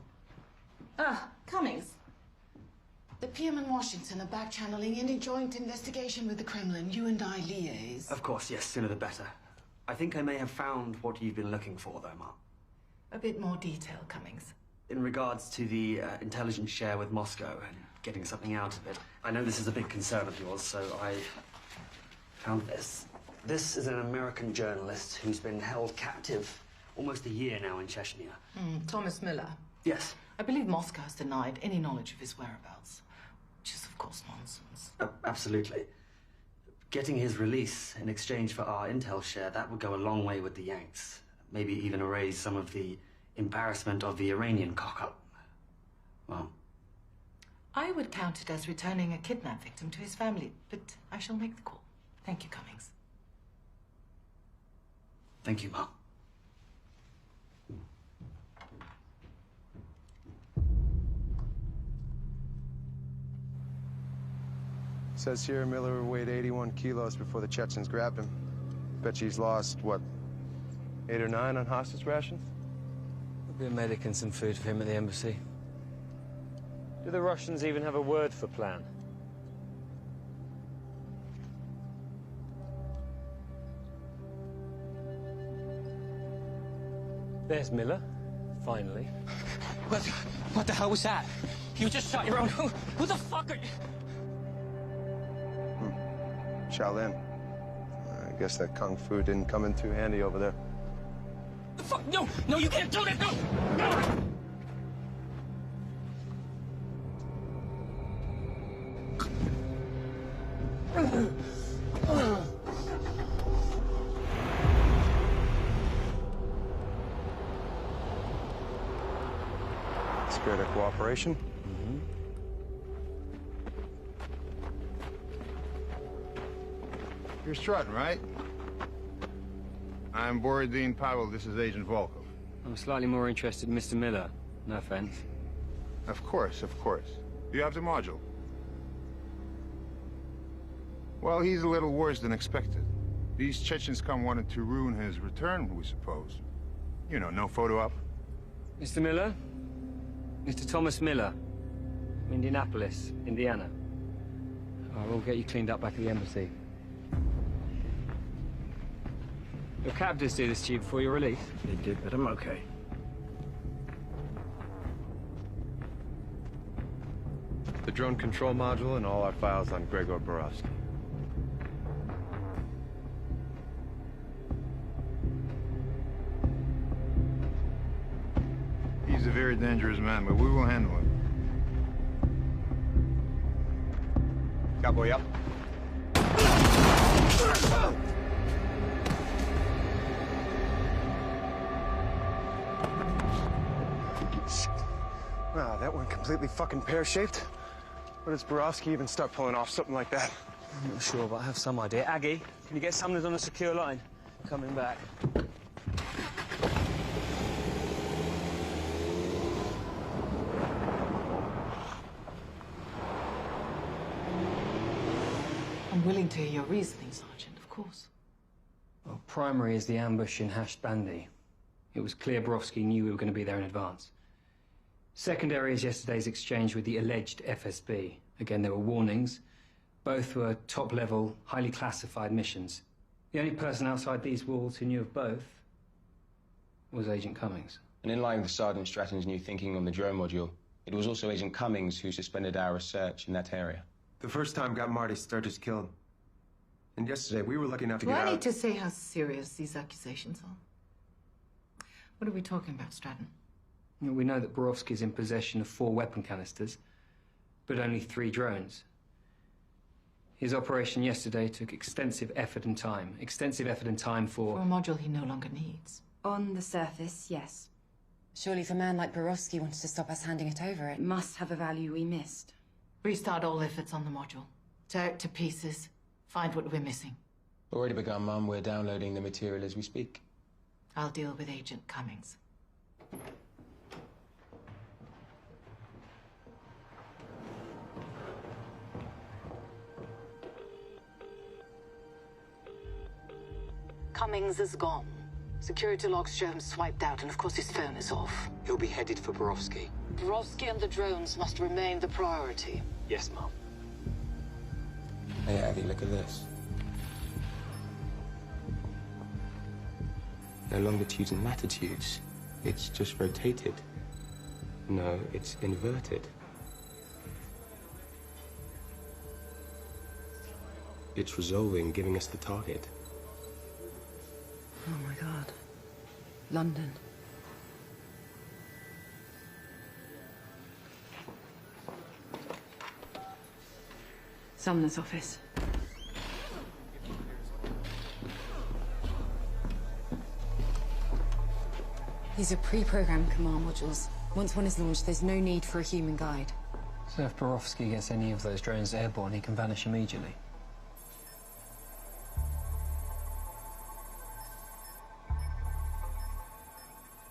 Ah, Cummings. The PM in Washington are back-channeling any joint investigation with the Kremlin. You and I liaise. Of course, yes, sooner the better. I think I may have found what you've been looking for, though, Ma. A bit more detail, Cummings. In regards to the intelligence share with Moscow and getting something out of it, I know this is a big concern of yours, so I found this. This is an American journalist who's been held captive almost a year now in Chechnya. Thomas Miller. Yes. I believe Moscow has denied any knowledge of his whereabouts, which is, of course, nonsense. Absolutely. Getting his release in exchange for our intel share, that would go a long way with the Yanks. Maybe even erase some of the embarrassment of the Iranian cock-up. Well, I would count it as returning a kidnapped victim to his family, but I shall make the call. Thank you, Cummings. thank you, Ma. Says here Miller weighed 81 kilos before the Chechens grabbed him. Bet he's lost, what, 8 or 9 on hostage rations? There'll be a medic and some food for him at the embassy. Do the Russians even have a word for plan? There's Miller, finally. What the hell was that? You just shot your own... Who the fuck are you? Shaolin. I guess that kung fu didn't come in too handy over there. The fuck? No! No, you can't do this! No! No! Spirit of cooperation? You're strutting, right? I'm Borodin Pavel. This is Agent Volkov. I'm slightly more interested in Mr. Miller. No offense. Of course, of course. Do you have the module? Well, he's a little worse than expected. These Chechens come wanting to ruin his return, we suppose. You know, no photo op. Mr. Miller? Mr. Thomas Miller. Indianapolis, Indiana. We'll get you cleaned up back at the embassy. Your captors do this to you before you're released? They did, but I'm okay. The drone control module and all our files on Gregor Borowski. He's a very dangerous man, but we will handle him. Cowboy up. Wow, that went completely fucking pear-shaped. Where does Borowski even start pulling off something like that? I'm not sure, but I have some idea. Aggie, can you get Sumner's on a secure line? Coming back. I'm willing to hear your reasoning, Sergeant, of course. Well, primary is the ambush in Hashed Bandy. It was clear Borowski knew we were going to be there in advance. Secondary is yesterday's exchange with the alleged FSB. Again, there were warnings. Both were top-level, highly classified missions. The only person outside these walls who knew of both was Agent Cummings. And in line with Sergeant Stratton's new thinking on the drone module, it was also Agent Cummings who suspended our research in that area. The first time got Marty Sturgis killed. And yesterday, we were lucky enough to Do get I out... need to say how serious these accusations are? What are we talking about, Stratton? We know that Borowski is in possession of 4 weapon canisters, but only 3 drones. His operation yesterday took extensive effort and time. Extensive effort and time for... For a module he no longer needs. On the surface, yes. Surely if a man like Borowski wanted to stop us handing it over, it must have a value we missed. Restart all efforts on the module. Tear it to pieces. Find what we're missing. Already begun, Mum. We're downloading the material as we speak. I'll deal with Agent Cummings. Cummings is gone. Security logs show him swiped out, and of course his phone is off. He'll be headed for Borowski. Borowski and the drones must remain the priority. Yes, Mom. Hey, Abby, look at this. No longitudes and latitudes. It's just rotated. No, it's inverted. It's resolving, giving us the target. Oh my God. London. Sumner's office. These are pre-programmed command modules. Once one is launched, there's no need for a human guide. So if Borowski gets any of those drones airborne, he can vanish immediately.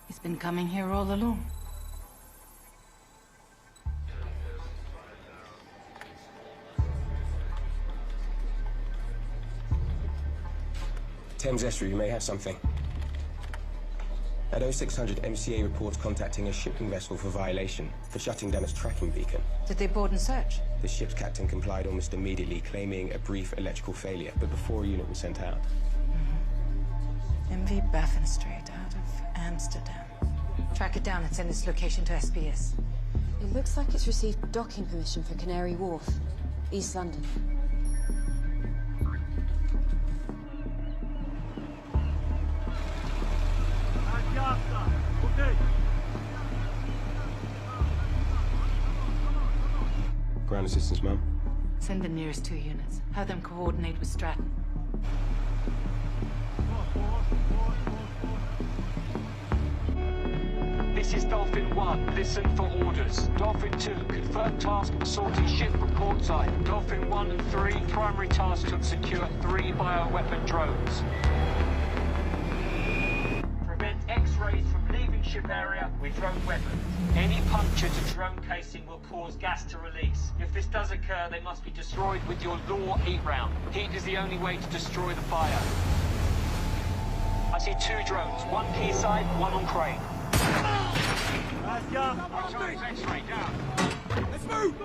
He's been coming here all along. Thames Estuary, you may have something. At 0600, MCA reports contacting a shipping vessel for violation, for shutting down its tracking beacon. Did they board and search? The ship's captain complied almost immediately, claiming a brief electrical failure, but before a unit was sent out. MV Baffin Strait out of Amsterdam. Track it down and send its location to SBS. It looks like it's received docking permission for Canary Wharf, East London. Ground assistance, Mum. Send the nearest 2 units. Have them coordinate with Stratton. This is Dolphin 1. Listen for orders. Dolphin 2, confirm task of sorting ship from port side. Dolphin 1 and 3, primary task to secure 3 bioweapon drones. Prevent X-rays from leaving ship area with drone weapons. Any puncture to drone casing will cause gas to release. If this does occur, they must be destroyed with your Law heat round. Heat is the only way to destroy the fire. I see 2 drones, one quayside, one on crane. X-ray down. Let's move!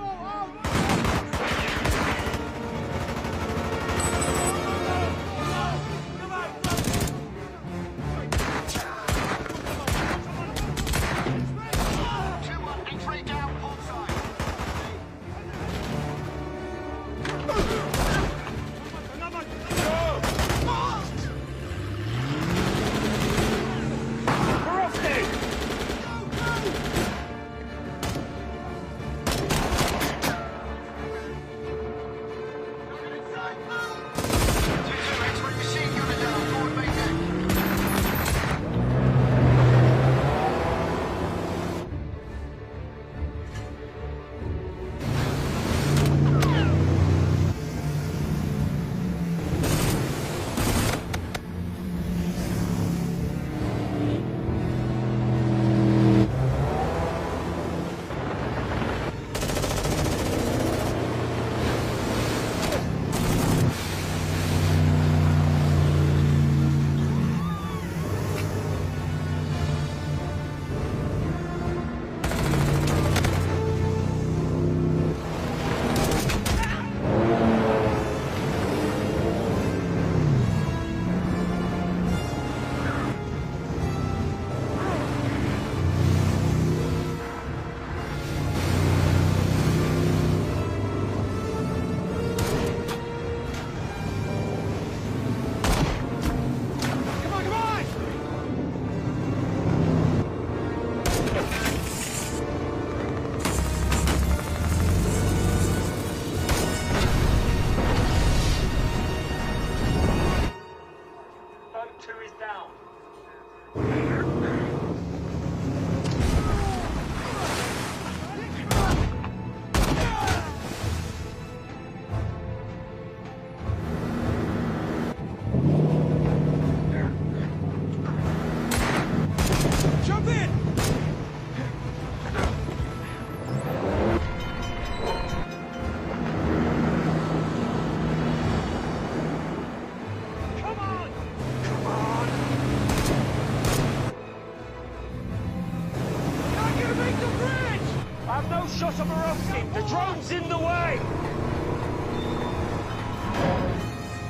No shot of Borowski! The drone's in the way!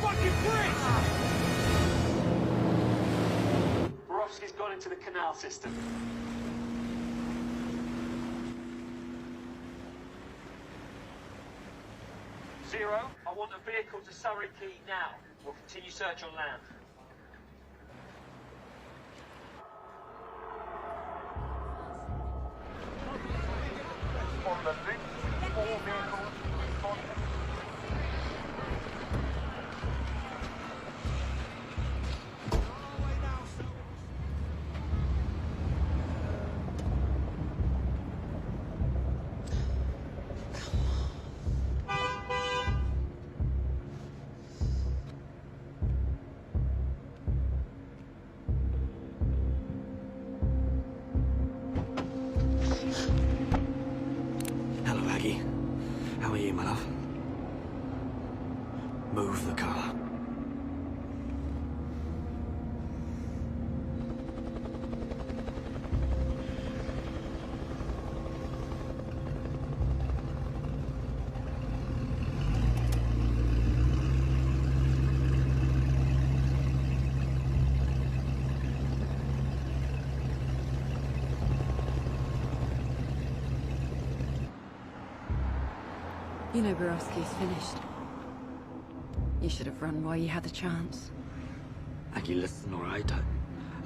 Fucking bricks! Borowski's gone into the canal system. Zero, I want a vehicle to Surrey Quay now. We'll continue search on land. On the link, 4 vehicles responding. Hello, Aggie. How are you, my love? Move the car. You know Borowski's finished. You should have run while you had the chance. Aggie, listen, all right?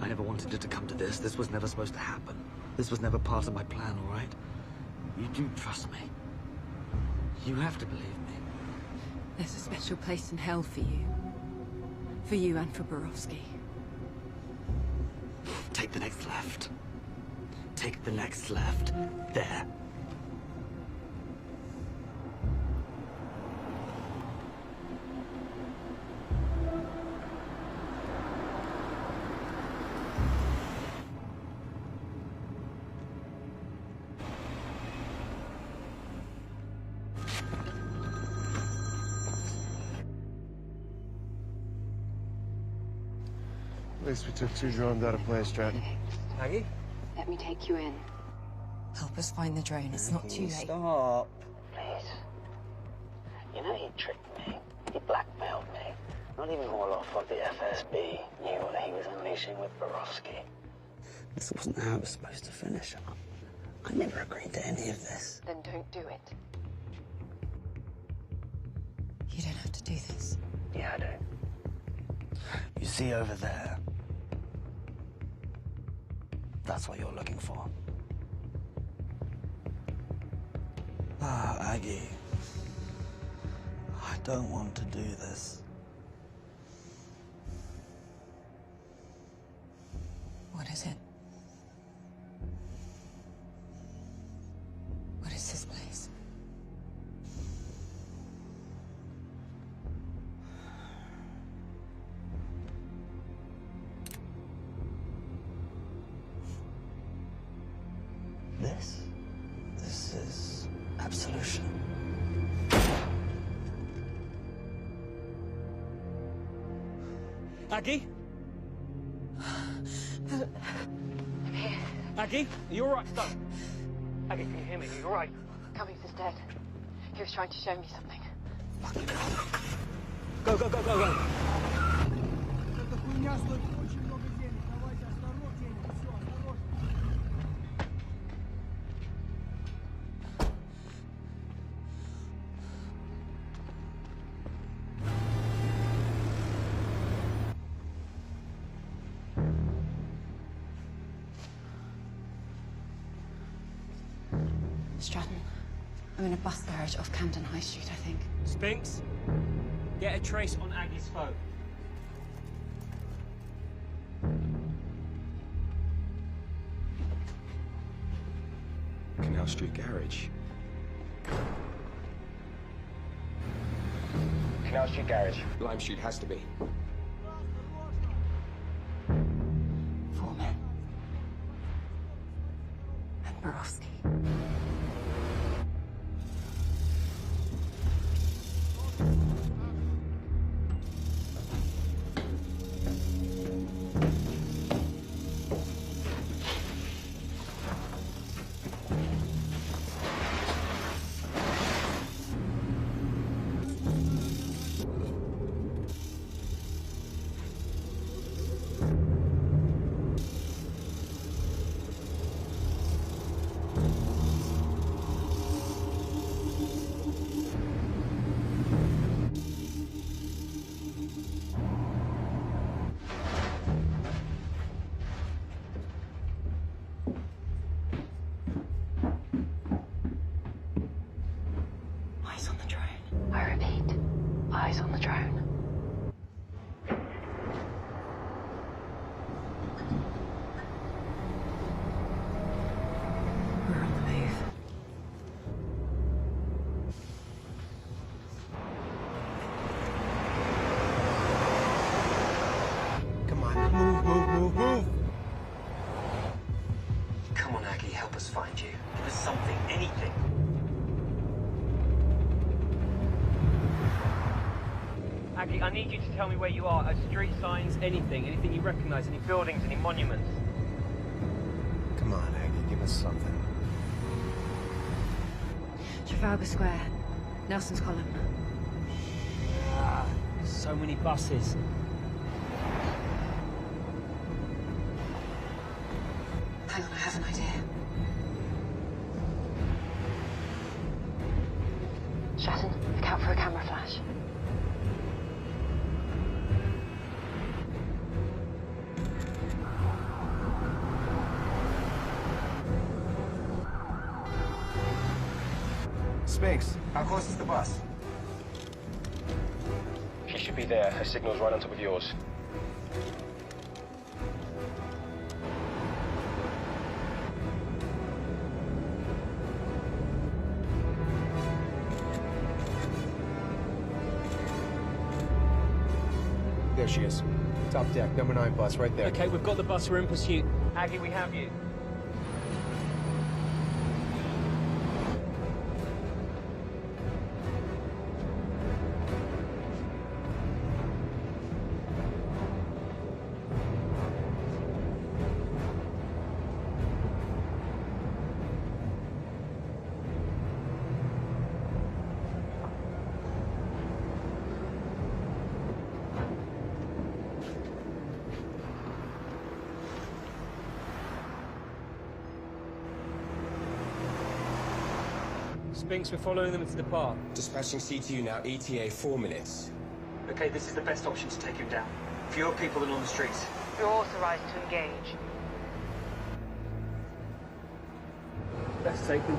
I never wanted it to come to this. This was never supposed to happen. This was never part of my plan, all right? You do trust me. You have to believe me. There's a special place in hell for you. For you and for Borowski. Take the next left. Take the next left. There. At least we took 2 drones out of play, Stratton. Aggie? Let me take you in. Help us find the drone. It's not too late. Stop. Please. You know he tricked me. He blackmailed me. Not even all off of the FSB knew what he was unleashing with Borowski. This wasn't how it was supposed to finish. I never agreed to any of this. Then don't do it. You don't have to do this. Yeah, I do. You see over there? That's what you're looking for. Ah, Aggie. I don't want to do this. What is it? What is this place? This is absolution. Aggie? I'm here. Aggie? Are you alright? Stop. Aggie, can you hear me? Are you alright? Cummings is dead. He was trying to show me something. Go, go, go, go, go. Эта хуйня стоит очень много денег. Давайте осторожнее. Все, осторожно. Stratton, I'm in a bus garage off Camden High Street, I think. Spinks, get a trace on Aggie's phone. Canal Street Garage. Canal Street Garage. Lime Street has to be. 4 men. And Borowski. Come on, Aggie, help us find you. Give us something, anything. Aggie, I need you to tell me where you are. Street signs, anything you recognize, any buildings, any monuments. Come on, Aggie, give us something. Trafalgar Square. Nelson's Column. Ah, so many buses. Hang on, I have an idea. Stratton, look out for a camera flash. Spinks, how close is the bus? She should be there. Her signal's right on top of yours. There she is. Top deck, number 9 bus, right there. Okay, we've got the bus. We're in pursuit. Aggie, we have you. Spinks, we're following them into the park. Dispatching CTU now, ETA 4 minutes. Okay, this is the best option to take him down. Fewer people than on the streets. You're authorized to engage. Let's take them.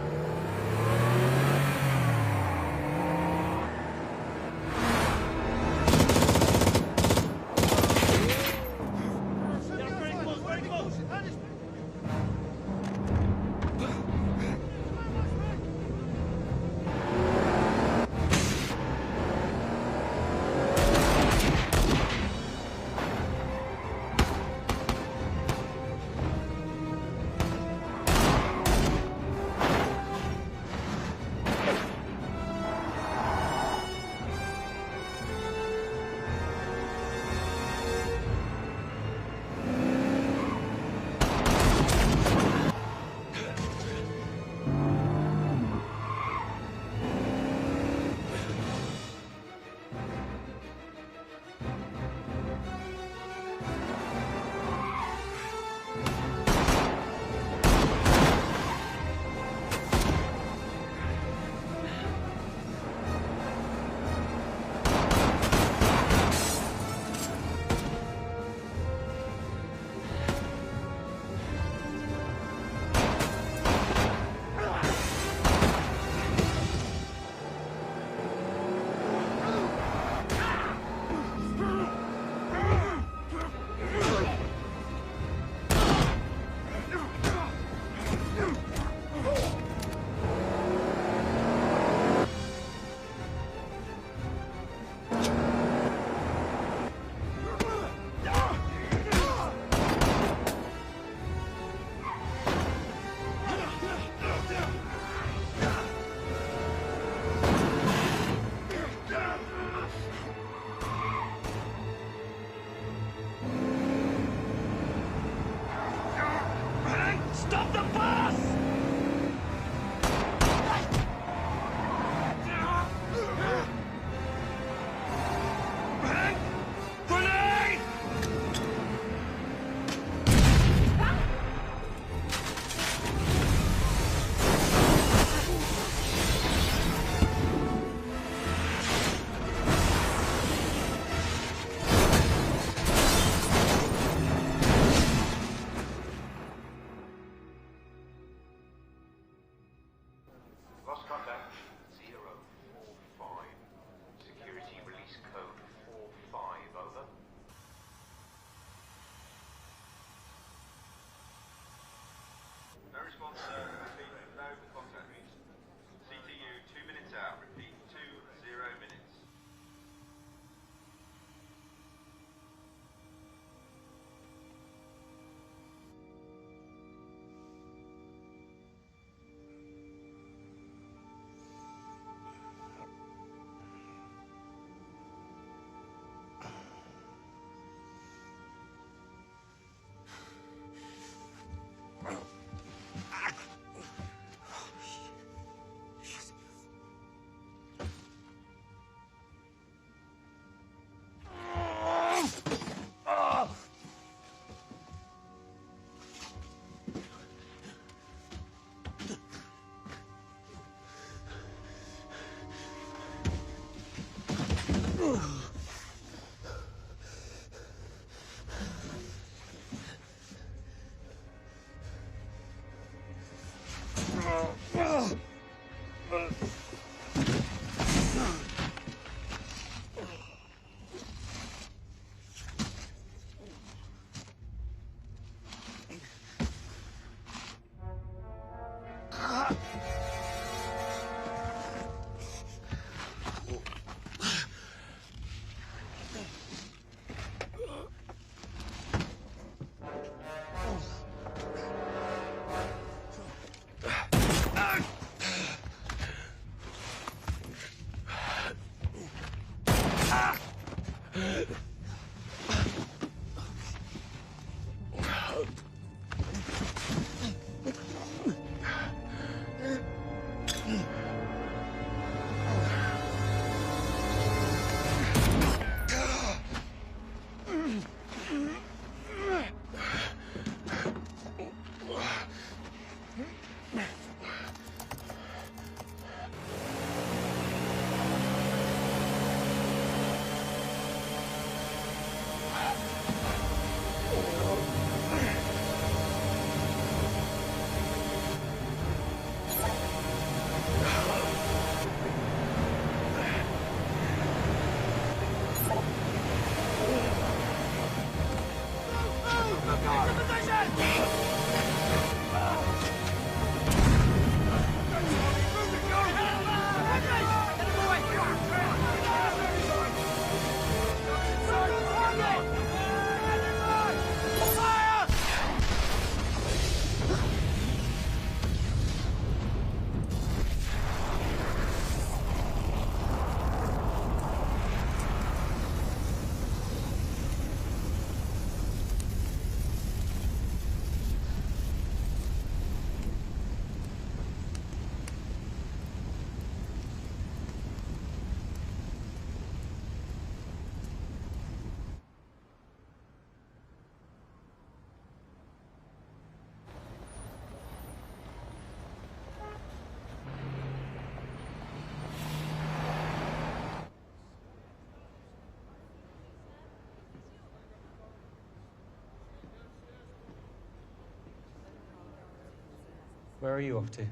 Where are you off to?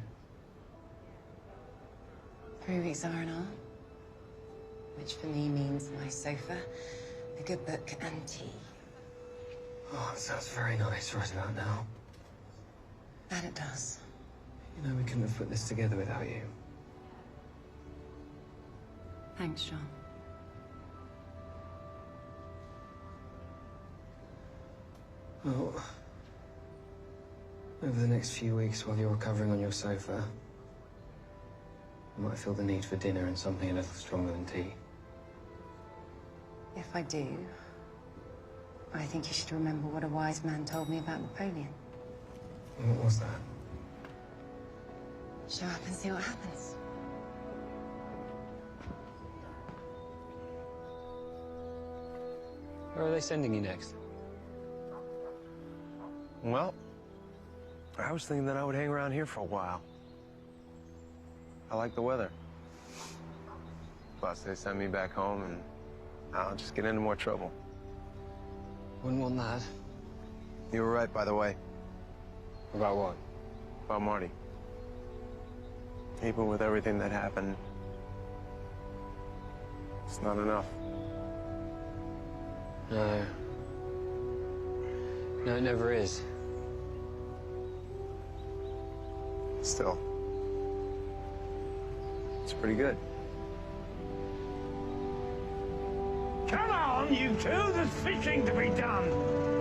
3 weeks R&R, which for me means my sofa, a good book, and tea. Oh, it sounds very nice right about now. That it does. You know, we couldn't have put this together without you. Thanks, John. Well, over the next few weeks while you're recovering on your sofa, you might feel the need for dinner and something a little stronger than tea. If I do, I think you should remember what a wise man told me about Napoleon. What was that? Show up and see what happens. Where are they sending you next? Well, I was thinking that I would hang around here for a while. I like the weather. Plus, they send me back home and I'll just get into more trouble. Wouldn't want that. You were right, by the way. About what? About Marty. Even with everything that happened, it's not enough. No. No, it never is. Still, it's pretty good. Come on, you two, there's fishing to be done.